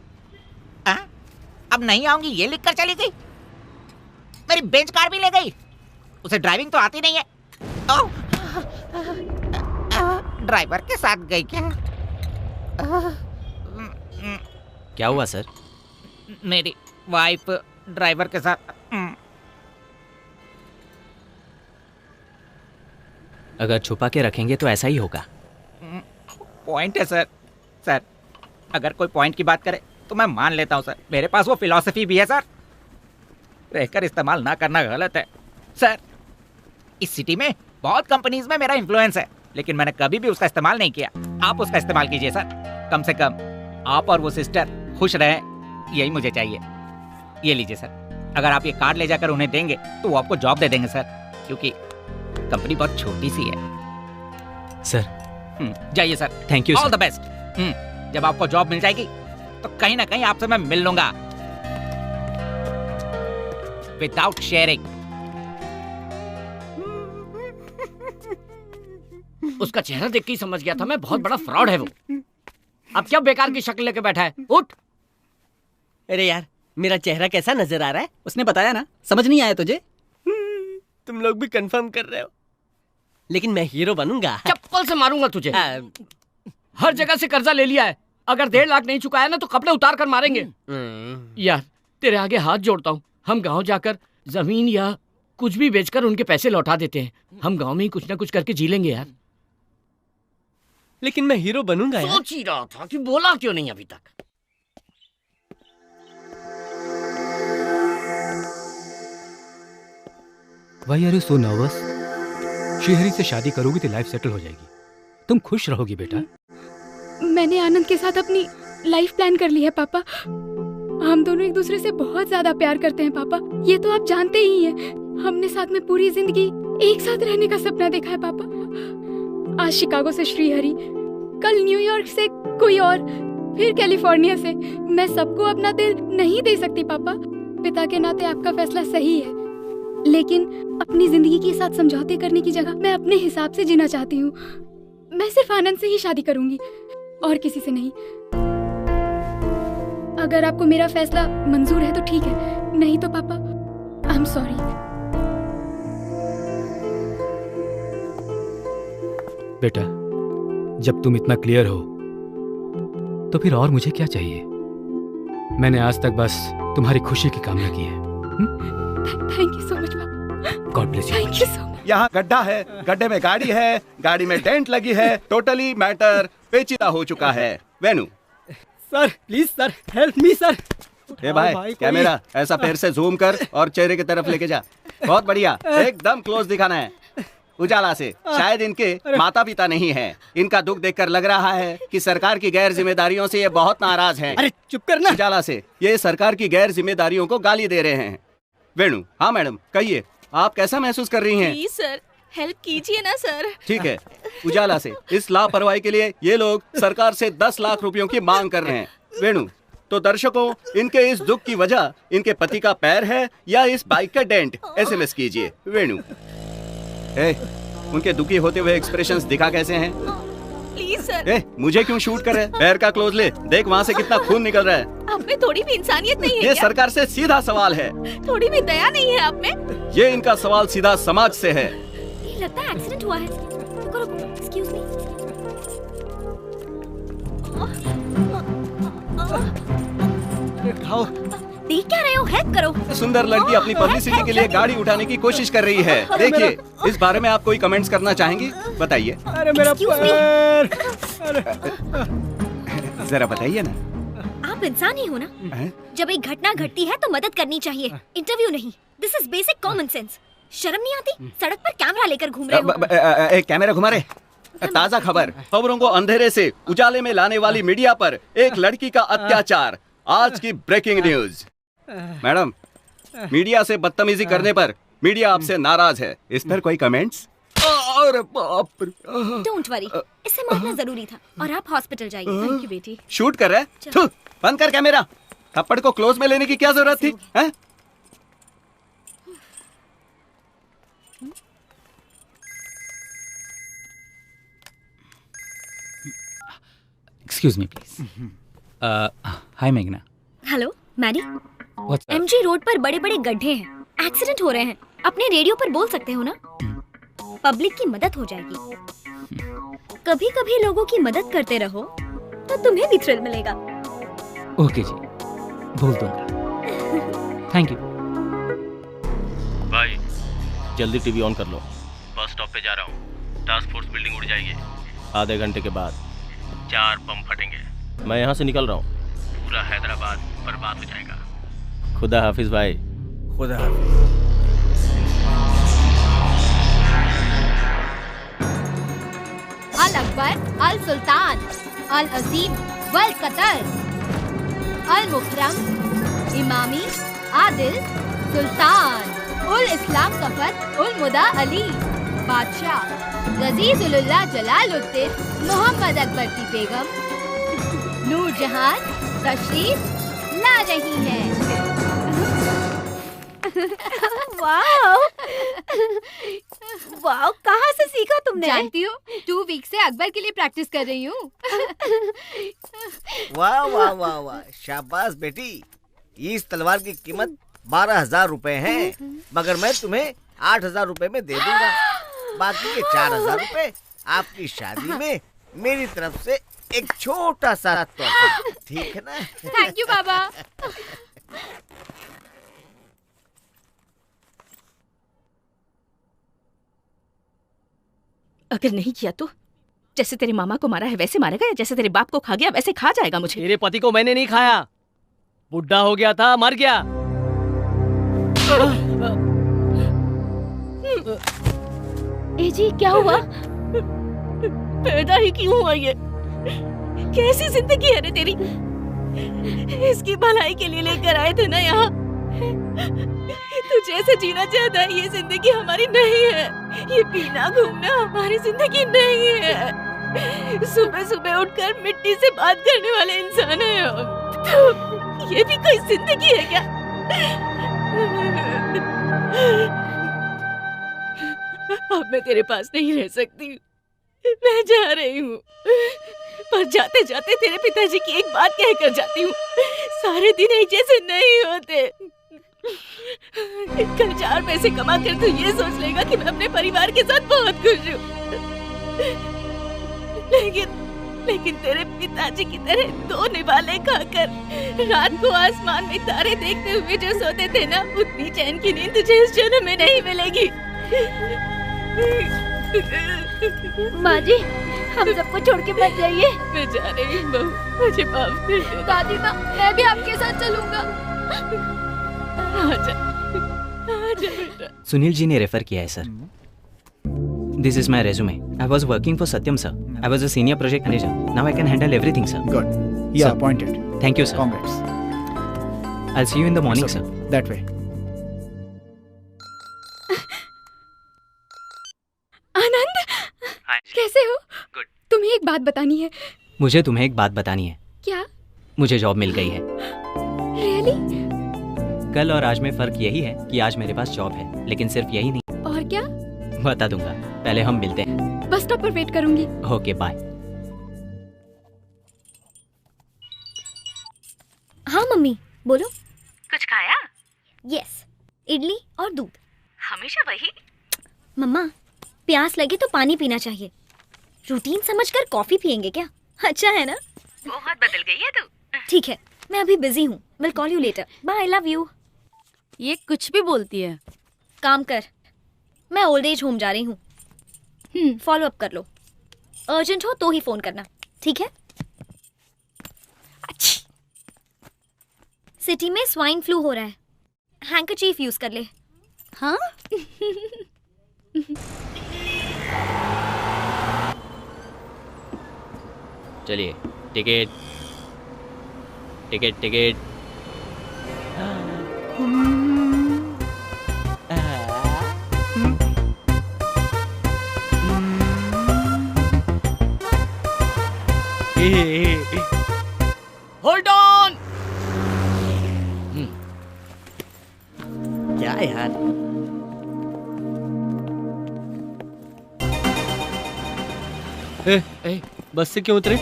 अब नहीं आऊंगी ये लिख कर चली गई। मेरी बेंच कार भी ले गई। उसे ड्राइविंग तो आती नहीं है। ड्राइवर के साथ गई क्या? क्या हुआ सर? मेरी वाइफ ड्राइवर के साथ। अगर छुपा के रखेंगे तो ऐसा ही होगा। पॉइंट है सर। सर अगर कोई पॉइंट की बात करे तो मैं मान लेता हूँ सर, मेरे पास वो फिलॉसफी भी है सर। रहकर इस्तेमाल ना करना गलत है सर। इस सिटी में बहुत कंपनीज में मेरा इन्फ्लुएंस है, लेकिन मैंने कभी भी उसका इस्तेमाल नहीं किया। आप उसका इस्तेमाल कीजिए सर। कम से कम आप और वो सिस्टर खुश रहें, यही मुझे चाहिए। ये लीजिए सर, अगर आप ये कार्ड ले जाकर उन्हें देंगे तो वो आपको जॉब दे देंगे सर, क्योंकि कंपनी बहुत छोटी सी है सर। जाइए sir. Thank you all the best. जब आपको जॉब मिल जाएगी तो कहीं ना कहीं आपसे मैं मिल लूंगा विदाउट शेयरिंग। उसका चेहरा देख के ही समझ गया था मैं, बहुत बड़ा फ्रॉड है वो। अब क्या बेकार की शक्ल लेके बैठा है? उठ। अरे यार मेरा चेहरा कैसा नजर आ रहा है? उसने बताया ना, समझ नहीं आया तुझे? तुम लोग भी कंफर्म कर रहे हो, लेकिन मैं हीरो बनूंगा। चप्पल से मारूंगा तुझे। हर जगह से कर्जा ले लिया है, अगर 1.5 लाख नहीं चुकाया ना तो कपड़े उतार कर मारेंगे। यार तेरे आगे हाथ जोड़ता हूँ, हम गांव जाकर जमीन या कुछ भी बेचकर उनके पैसे लौटा देते हैं। हम गांव में ही कुछ ना कुछ करके जी लेंगे यार। लेकिन मैं हीरो बनूंगा यार। सोच ही रहा था कि बोला क्यों नहीं अभी तक। Why are you so nervous? Shrihari से शादी करोगी तो लाइफ सेटल हो जाएगी, तुम खुश रहोगी बेटा। मैंने आनंद के साथ अपनी लाइफ प्लान कर ली है पापा। हम दोनों एक दूसरे से बहुत ज्यादा प्यार करते हैं पापा, ये तो आप जानते ही हैं। हमने साथ में पूरी जिंदगी एक साथ रहने का सपना देखा है पापा। आज शिकागो से श्रीहरि, कल न्यूयॉर्क से कोई और, फिर कैलिफोर्निया से। मैं सबको अपना दिल नहीं दे सकती पापा। पिता के नाते आपका फैसला सही है, लेकिन अपनी जिंदगी के साथ समझौते करने की जगह मैं अपने हिसाब से जीना चाहती हूँ। मैं सिर्फ आनंद से ही शादी करूंगी और किसी से नहीं। अगर आपको मेरा फैसला मंजूर है तो ठीक है, नहीं तो पापा आई एम सॉरी। बेटा जब तुम इतना क्लियर हो तो फिर और मुझे क्या चाहिए? मैंने आज तक बस तुम्हारी खुशी की कामना की है। थैंक यू सो मच पापा। God bless you. Thank you so much. यहाँ गड्ढा है, गड्ढे में गाड़ी है, गाड़ी में डेंट लगी है, टोटली मैटर पेचीदा हो चुका है। Venu sir please sir, help me sir. ए भाई कैमरा ऐसा पैर से जूम कर और चेहरे की तरफ लेके जा। बहुत बढ़िया, एकदम क्लोज दिखाना है। उजाला से शायद इनके माता पिता नहीं हैं। इनका दुख देखकर लग रहा है कि सरकार की गैर जिम्मेदारियों से ये बहुत नाराज हैं। अरे चुप करना। उजाला से ये सरकार की गैर जिम्मेदारियों को गाली दे रहे हैं। वेणु हाँ मैडम कहिए, आप कैसा महसूस कर रही हैं? प्लीज सर हेल्प कीजिए ना सर। ठीक है, उजाला से इस लापरवाही के लिए ये लोग सरकार से 10 लाख रुपयों की मांग कर रहे हैं। वेणु तो दर्शकों, इनके इस दुख की वजह इनके पति का पैर है या इस बाइक का डेंट? SMS कीजिए। वेणु उनके दुखी होते हुए एक्सप्रेशंस दिखा कैसे हैं? Please sir. मुझे क्यों शूट कर रहे हैं? पैर का क्लोज ले, देख वहाँ से कितना खून निकल रहा है। आप में थोड़ी भी इंसानियत नहीं है ये क्या? सरकार से सीधा सवाल है। थोड़ी भी दया नहीं है आप में? ये इनका सवाल सीधा समाज से है। ये लगता है एक्सीडेंट हुआ है। एक्सक्यूज मी। देख क्या रहे हो? हेल्प करो। सुंदर लड़की अपनी पब्लिसिटी के लिए गाड़ी उठाने की कोशिश कर रही है। देखिए, इस बारे में आप कोई कमेंट्स करना चाहेंगी? बताइए। अरे मेरा पैर। जरा बताइए ना। आप इंसान ही हो ना? जब एक घटना घटती है तो मदद करनी चाहिए, इंटरव्यू नहीं। This is basic common sense. शर्म नहीं आती? सड़क पर कैमरा लेकर घूम रहे हो। कैमरा घुमा रहे। ताजा खबरों को अंधेरे से उजाले में लाने वाली मीडिया पर एक लड़की का अत्याचार। आज की ब्रेकिंग न्यूज। मैडम, मीडिया से बदतमीजी करने पर मीडिया आपसे नाराज है। इस पर कोई कमेंट्स? अरे बाप रे। डोंट वरी, इससे मारना जरूरी था और आप हॉस्पिटल जाइए। थैंक यू बेटी। शूट कर रहे हैं? बंद कर कैमरा। थप्पड़ को क्लोज में लेने की क्या जरूरत थी? हैं? Excuse me, please. Hi, Meghna. Hello Maddie. What's up? MG road पर बड़े बड़े गड्ढे हैं, एक्सीडेंट हो रहे हैं। अपने रेडियो पर बोल सकते हो ना? पब्लिक की मदद हो जाएगी। कभी कभी लोगों की मदद करते रहो तो तुम्हें भी थ्रिल मिलेगा। ओके जी, बोल दूंगा। Thank you. भाई जल्दी टीवी ऑन कर लो। बस स्टॉप पे जा रहा हूँ। टास्क फोर्स बिल्डिंग उड़ जाएगी। आधे घंटे के बाद 4 बम फटेंगे। मैं यहाँ से निकल रहा हूँ। पूरा हैदराबाद बर्बाद हो जाएगा। खुदा हाफिज भाई। खुदा हाफिज। अल अकबर, अल सुल्तान, अल अजीम, वल कतर, अल मुकरम, इमामी, आदिल, सुल्तान, उल इस्लाम कफर, उल मुदा अली, बादशाह, रजीजुल्लाह जलालुद्दीन, मोहम्मद अकबर की बेगम, नूरजहान तशरीफ ला रही है। वाओ वाओ, कहाँ से सीखा तुमने? जानती हो, 2 वीक से अकबर के लिए प्रैक्टिस कर रही हूँ। वाह वाह वाह वाह, शाबाश बेटी। इस तलवार की कीमत 12,000 रुपए है, मगर मैं तुम्हें 8,000 रुपए में दे दूंगा। बाकी के 4,000 रुपए आपकी शादी में मेरी तरफ से एक छोटा सा तोहफा, ठीक है ना? थैंक यू बाबा। अगर नहीं किया तो जैसे तेरे मामा को मारा है वैसे मारेगा, या जैसे तेरे बाप को खा गया वैसे खा जाएगा मुझे? तेरे पति को मैंने नहीं खाया, बुढ़ा हो गया था, मर गया। ए जी क्या हुआ? पैदा ही क्यों हुआ ये? कैसी जिंदगी है रे तेरी? इसकी भलाई के लिए लेकर आए थे ना यहाँ। तू जैसे जीना चाहता है ये जिंदगी हमारी नहीं है। ये पीना घूमना हमारी जिंदगी नहीं है। सुबह सुबह उठकर मिट्टी से बात करने वाले इंसान है हम। तो ये भी कोई जिंदगी है क्या? अब मैं तेरे पास नहीं रह सकती, मैं जा रही हूँ। पर जाते जाते तेरे पिताजी की एक बात कहकर जाती हूँ, सारे दिन एक जैसे नहीं होते। कल 4 पैसे कमा कर तू ये सोच लेगा कि मैं अपने परिवार के साथ बहुत खुश हूँ, लेकिन तेरे पिताजी की तरह 2 निवाले खाकर रात को आसमान में तारे देखते हुए जो सोते थे ना, उतनी चैन की नींद तुझे इस जन्म में नहीं मिलेगी। माँ जी, हम सबको छोड़ के मत जाइए। बेचारे बहू, मुझे माफ कर दो। दादी माँ, मैं भी आपके साथ चलूंगा। आजा, आजा बेटा। सुनील जी ने रेफर किया है sir. This is my resume. I was working for Satyam sir. I was a senior project manager. Now I can handle everything sir. Good. You are appointed. Thank you sir. Congrats. I'll see you in the morning It's sir. okay. That way. आनंद, कैसे हो? Good. तुम्हें एक बात बतानी है। मुझे तुम्हें एक बात बतानी है। क्या? मुझे जॉब मिल गई है। Really? कल और आज में फर्क यही है कि आज मेरे पास जॉब है, लेकिन सिर्फ यही नहीं। और क्या? बता दूंगा, पहले हम मिलते हैं। बस स्टॉप पर वेट करूंगी। Okay bye. हाँ मम्मी, बोलो। कुछ खाया? यस, इडली और दूध। हमेशा वही? मम्मा, प्यास लगे तो पानी पीना चाहिए। रूटीन समझकर कॉफी पियेंगे क्या? अच्छा है ना? बहुत बदल गई है तू। ठीक है, मैं अभी बिजी हूँ। Will call you later. Bye, I love you. ये कुछ भी बोलती है। काम कर, मैं ओल्ड एज होम जा रही हूँ। फॉलो अप कर लो। अर्जेंट हो तो ही फोन करना, ठीक है? सिटी में स्वाइन फ्लू हो रहा है। हैंकरचीफ यूज कर ले। हाँ? चलिए, ticket ticket ticket. Hold on. क्या यार, बस से क्यों उतरे?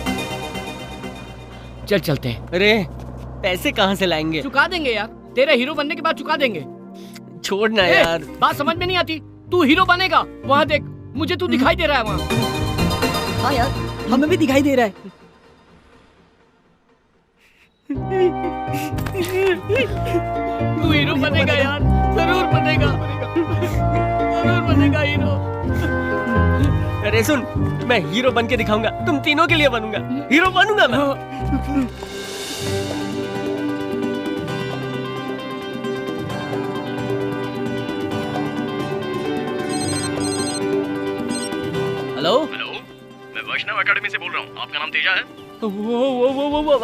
चल चलते हैं। अरे पैसे कहाँ से लाएंगे? चुका देंगे यार, तेरे हीरो बनने के बाद चुका देंगे। छोड़ना यार। बात समझ में नहीं आती। तू हीरो बनेगा, वहाँ देख, मुझे तू दिखाई दे रहा है वहाँ। हाँ यार, हमें भी दिखाई दे रहा है। तू हीरो बनेगा यार, जरूर बनेगा, जरूर बनेगा हीरो। अरे सुन, मैं हीरो बन के दिखाऊंगा, तुम तीनों के लिए बनूंगा, हीरो बनूंगा मैं। हेलो हेलो, मैं वैष्णव एकेडमी से बोल रहा हूँ। आपका नाम तेजा है? वो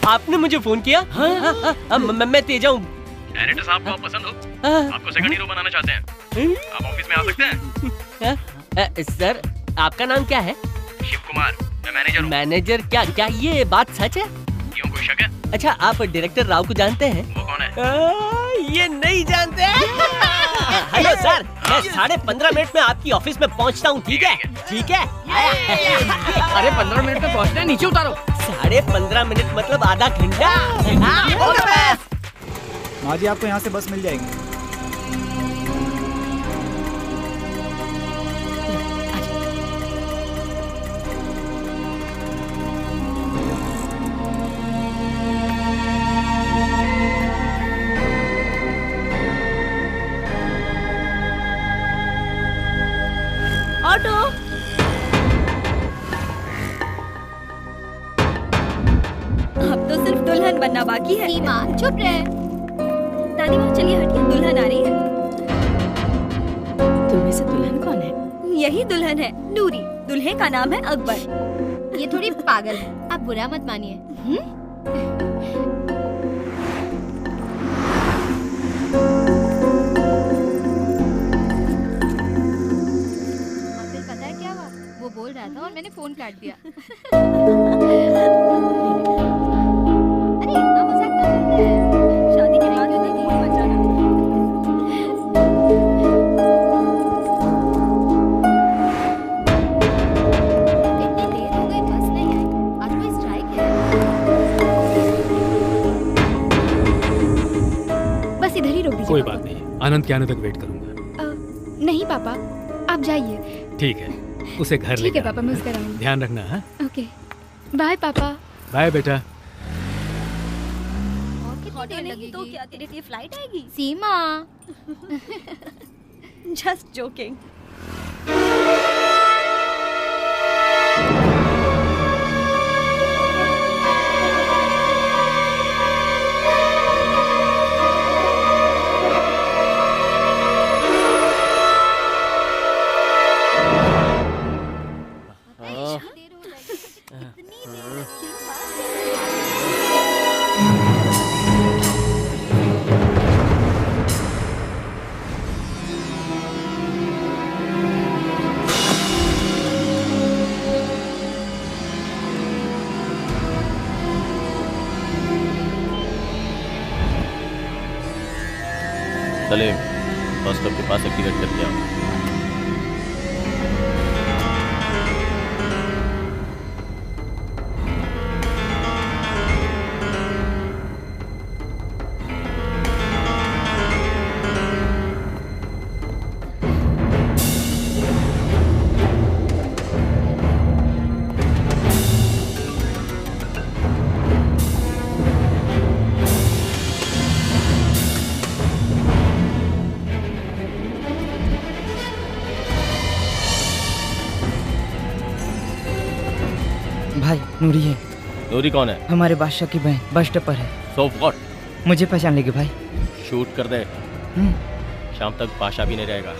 आपने मुझे फोन किया? हाँ, मैं तेजा हूँ। डायरेक्टर साहब को आप पसंद हो? आपको सेकंड हीरो बनाना चाहते हैं? आप ऑफिस में आ सकते हैं? सर, आपका नाम क्या है? शिव कुमार, मैं मैनेजर हूँ। मैनेजर? क्या ये बात सच है? क्यों, कोई शक है? अच्छा, आप डायरेक्टर राव को जानते हैं? वो कौन है? ये नहीं जानते। हेलो सर, मैं 15.5 मिनट में आपकी ऑफिस में पहुंचता हूँ, ठीक है? ठीक है? अरे 15 मिनट में पहुंचना है, नीचे उतारो। 15.5 मिनट मतलब आधा घंटा। माँ जी, आपको यहाँ से बस मिल जाएगी। ऑटो। अब तो सिर्फ दुल्हन बनना बाकी है। सीमा, चुप रहे। दादी माँ, चलिए हटिए, दुल्हन आ रही है। तुम्हें से दुल्हन कौन है? यही दुल्हन है, नूरी। दुल्हे का नाम है अकबर। ये थोड़ी पागल है, आप बुरा मत मानिए। पता है क्या हुआ? वो बोल रहा था और मैंने फोन काट दिया। अरे इतना मजाक कर रहे हैं। शादी के बाद उन्हें नहीं बचाना। इतनी देर हो गई, बस नहीं आई। आज कोई स्ट्राइक है? बस इधर ही रोक दीजिए। कोई बात नहीं, आनंद के आने तक वेट करूंगा। नहीं पापा, आप जाइए। ठीक है, उसे घर ले। ठीक है पापा, मैं उसका रहूंगी। ध्यान रखना। हाँ, ओके, बाय पापा। बाय बेटा। ऑटो नहीं तो क्या तेरे लिए फ्लाइट आएगी? सीमा। Just joking. Salim, bus stop के पास एक्टिवेट करके आओ। भाई नूरी है। नूरी कौन है? हमारे बादशाह की बहन, बस स्टॉप पर है। So what? मुझे पहचान लेगी भाई। शूट कर दे, शाम तक पाशा भी नहीं रहेगा।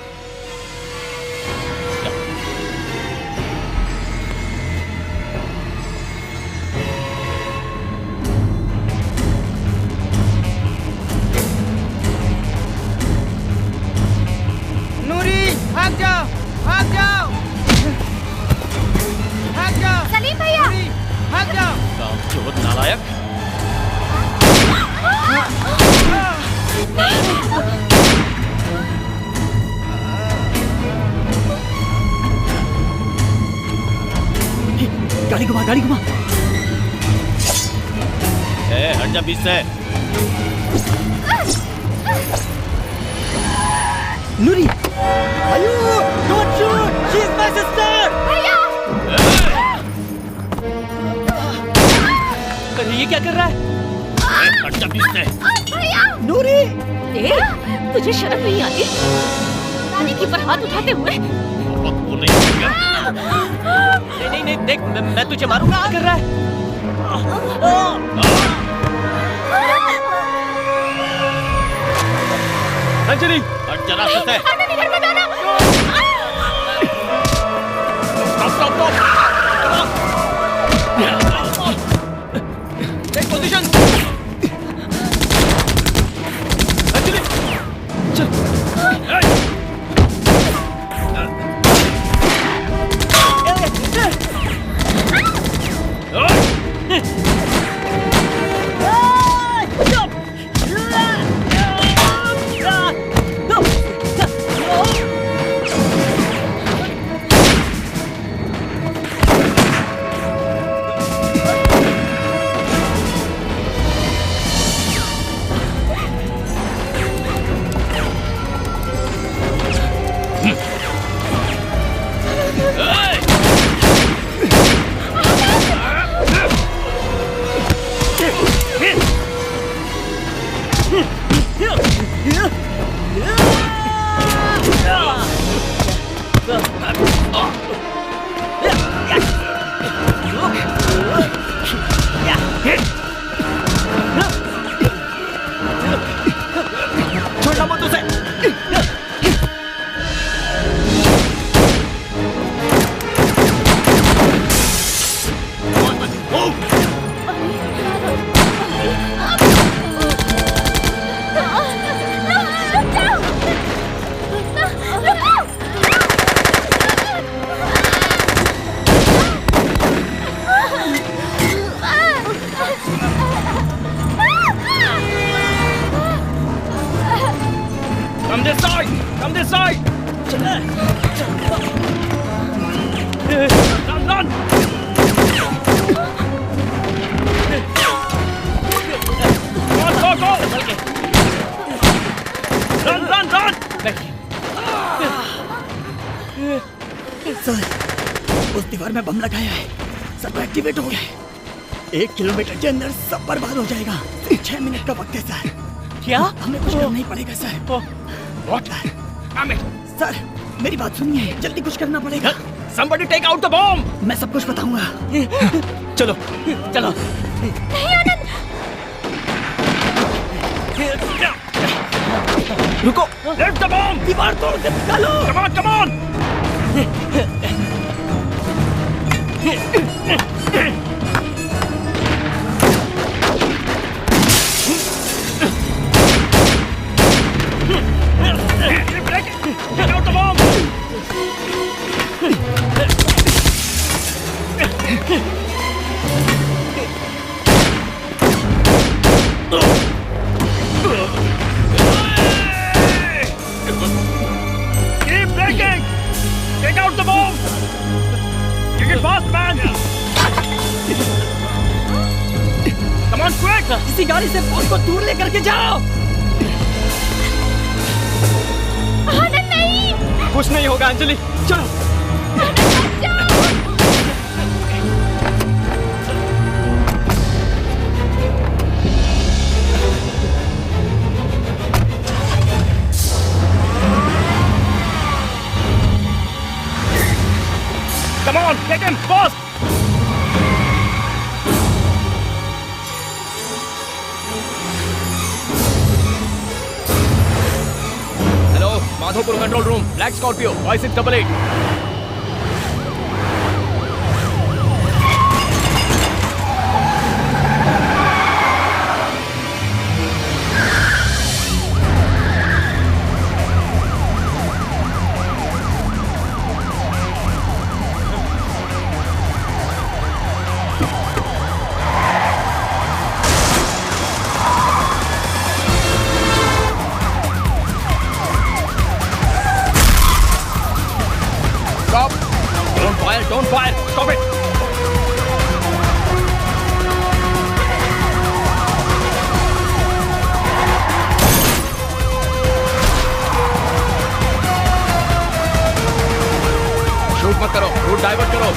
नूरी भाग जाओ, भाग जाओ, भाग जाओ। सलीम भैया भाग जाओ। कामचोर नालायक। गाड़ी घुमा, गाड़ी घुमा। हट जा बीच से। नूरी, आयु, don't shoot, she is my sister. भैया! अरे ये क्या कर रहा है? हट जा बीच से। भैया! नूरी! ए, तुझे शर्म नहीं आती? रानी की पर हाथ उठाते हुए? नहीं नहीं देख, मैं तुझे मारूंगा। क्या कर रहा है? अंजलि, हट जा रास्ते से। स्टॉप। Take position. अंजलि, चल। Come this side! Run! Go! Run! Sir, उस दीवार में बम लगाया है, सब एक्टिवेट हो गया है। 1 किलोमीटर के अंदर सब बर्बाद हो जाएगा। 6 मिनट का वक्त है सर। क्या? हमें कुछ करना ही पड़ेगा सर। What? सर, मेरी बात सुनिए, जल्दी कुछ करना पड़ेगा। Somebody take out the bomb! मैं सब कुछ बताऊंगा। चलो। नहीं आनंद। रुको! Lift the bomb! दीवार तोड़ दे, निकालो! Come on! Take out the bomb! किसी गाड़ी से बॉस को दूर लेकर के जाओ। आनंद नहीं। कुछ नहीं होगा अंजलि, चलो। Come on, get him, boss! Hello, Madhopur control room, Black Scorpio, 5688. Don't fire! Stop it! Shoot मत करो, रूट डाइवर्ट करो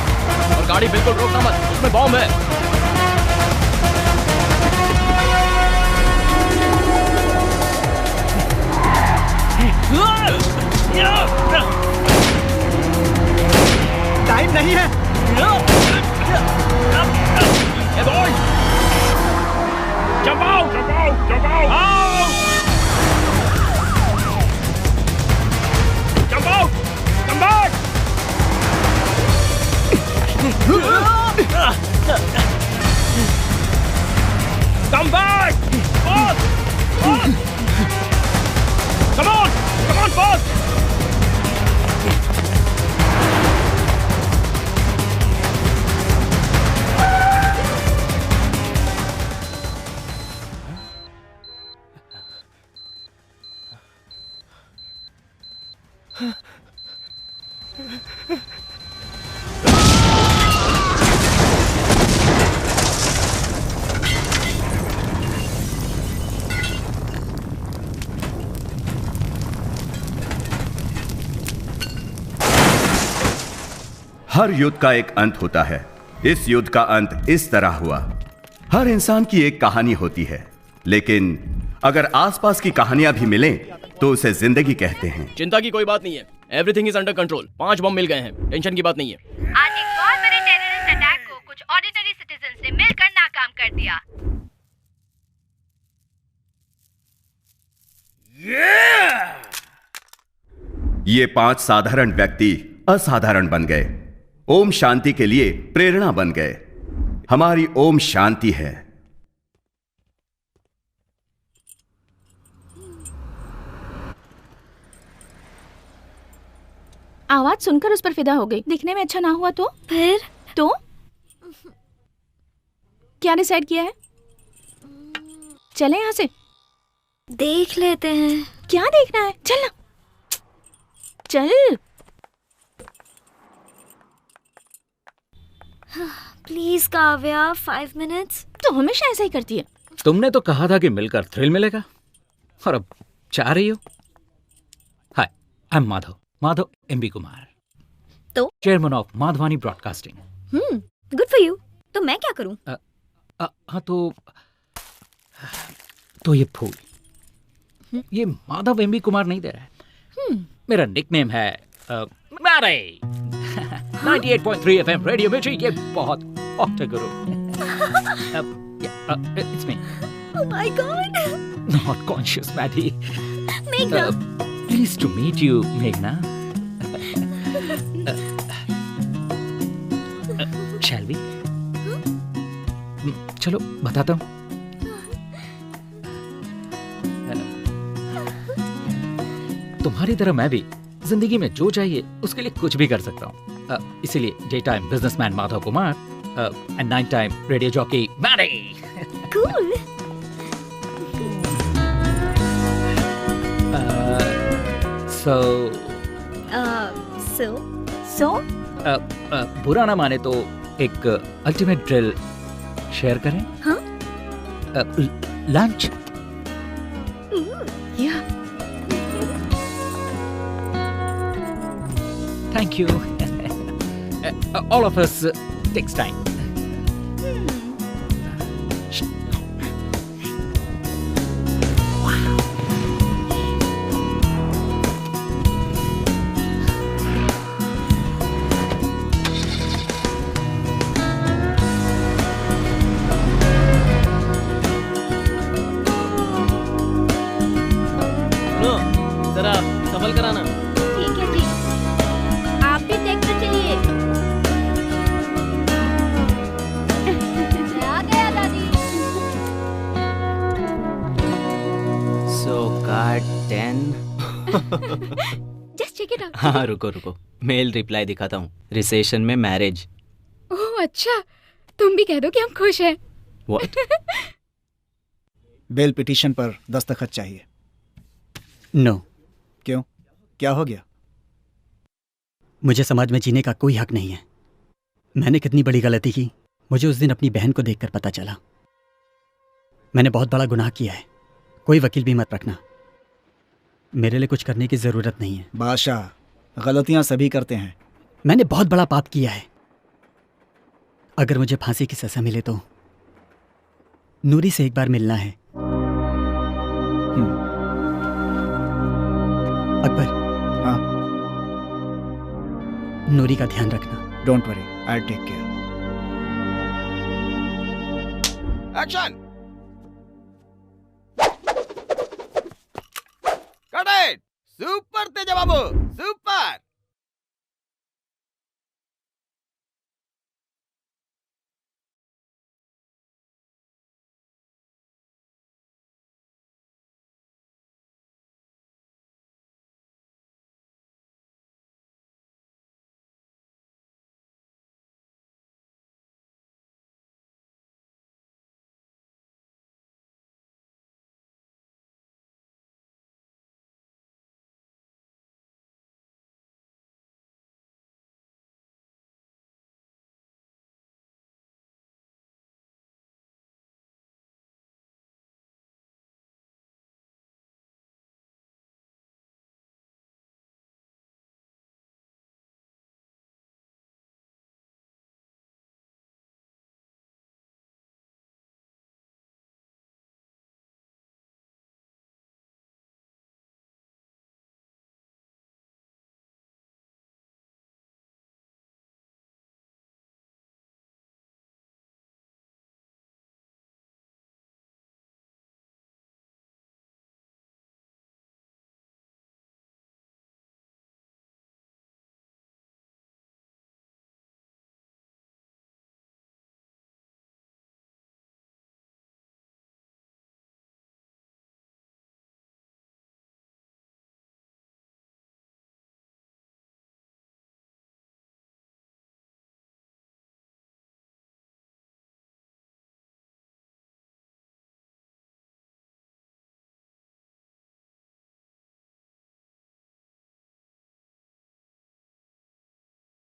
और गाड़ी बिल्कुल रोकना मत, उसमें बॉम्ब है। टाइम नहीं है। Hey boys! Jump out! Jump out! Jump out! Out! Jump out! Come back! Come back! Boss! Boss! Come on! Come on, boss! हर युद्ध का एक अंत होता है। इस युद्ध का अंत इस तरह हुआ। हर इंसान की एक कहानी होती है, लेकिन अगर आसपास की कहानियां भी मिलें तो उसे जिंदगी कहते हैं। चिंता की कोई बात नहीं है, एवरीथिंग इज अंडर कंट्रोल। 5 बम मिल गए हैं, टेंशन की बात नहीं है। आज एक और बड़े टेररिस्ट अटैक को कुछ ऑर्डिनरी सिटीजन से मिलकर नाकाम कर दिया। ये 5 साधारण व्यक्ति असाधारण बन गए, ओम शांति के लिए प्रेरणा बन गए। हमारी ओम शांति है। आवाज सुनकर उस पर फिदा हो गई। दिखने में अच्छा ना हुआ तो फिर तो क्या डिसाइड किया है? चले यहाँ से, देख लेते हैं। क्या देखना है? चल ना, चल। Please Kavya, 5 minutes. तो हमेशा ऐसा ही करती है। तुमने तो कहा था कि मिलकर थ्रिल मिलेगा, और अब चाह रही हो। Hi, I am Madhav MB Kumar, तो chairman of Madhvani broadcasting. Good for you. तो मैं क्या करूं? हाँ तो ये फूल, ये माधव एमबी कुमार नहीं दे रहा है। मेरा निकनेम है मैरी। 98.3 FM रेडियो मिर्ची, ये बहुत हॉट है गुरु। It's me. Oh my God. Not conscious, Maddie. Meghna. Pleased to meet you, Meghna. Shall we? चलो बताता हूँ। तुम्हारी तरह मैं भी जिंदगी में जो चाहिए उसके लिए कुछ भी कर सकता हूँ। इसीलिए day time businessman Madhav Kumar and night time radio jockey Mary. Cool. So? बुरा ना माने तो एक अल्टीमेट ड्रिल शेयर करें? हाँ? लंच? या Thank you. All of us takes time. No, जरा संभल कर आना। ठीक है जी, आप भी देखते चलिए। आ गया दादी। So card 10. Just check it out. हाँ रुको रुको, मेल रिप्लाई दिखाता हूँ। रिसेशन में मैरिज। ओह अच्छा, तुम भी कह दो कि हम खुश हैं। What? बेल पिटीशन पर दस्तखत चाहिए। नो। क्यों, क्या हो गया? मुझे समाज में जीने का कोई हक नहीं है। मैंने कितनी बड़ी गलती की, मुझे उस दिन अपनी बहन को देखकर पता चला। मैंने बहुत बड़ा गुनाह किया है। कोई वकील भी मत रखना, मेरे लिए कुछ करने की जरूरत नहीं है। बादशाह, गलतियां सभी करते हैं। मैंने बहुत बड़ा पाप किया है। अगर मुझे फांसी की सजा मिले तो नूरी से एक बार मिलना है। अकबर। हाँ। नूरी का ध्यान रखना। Don't worry, I take care. Action. Cut it. Super Teja Babu.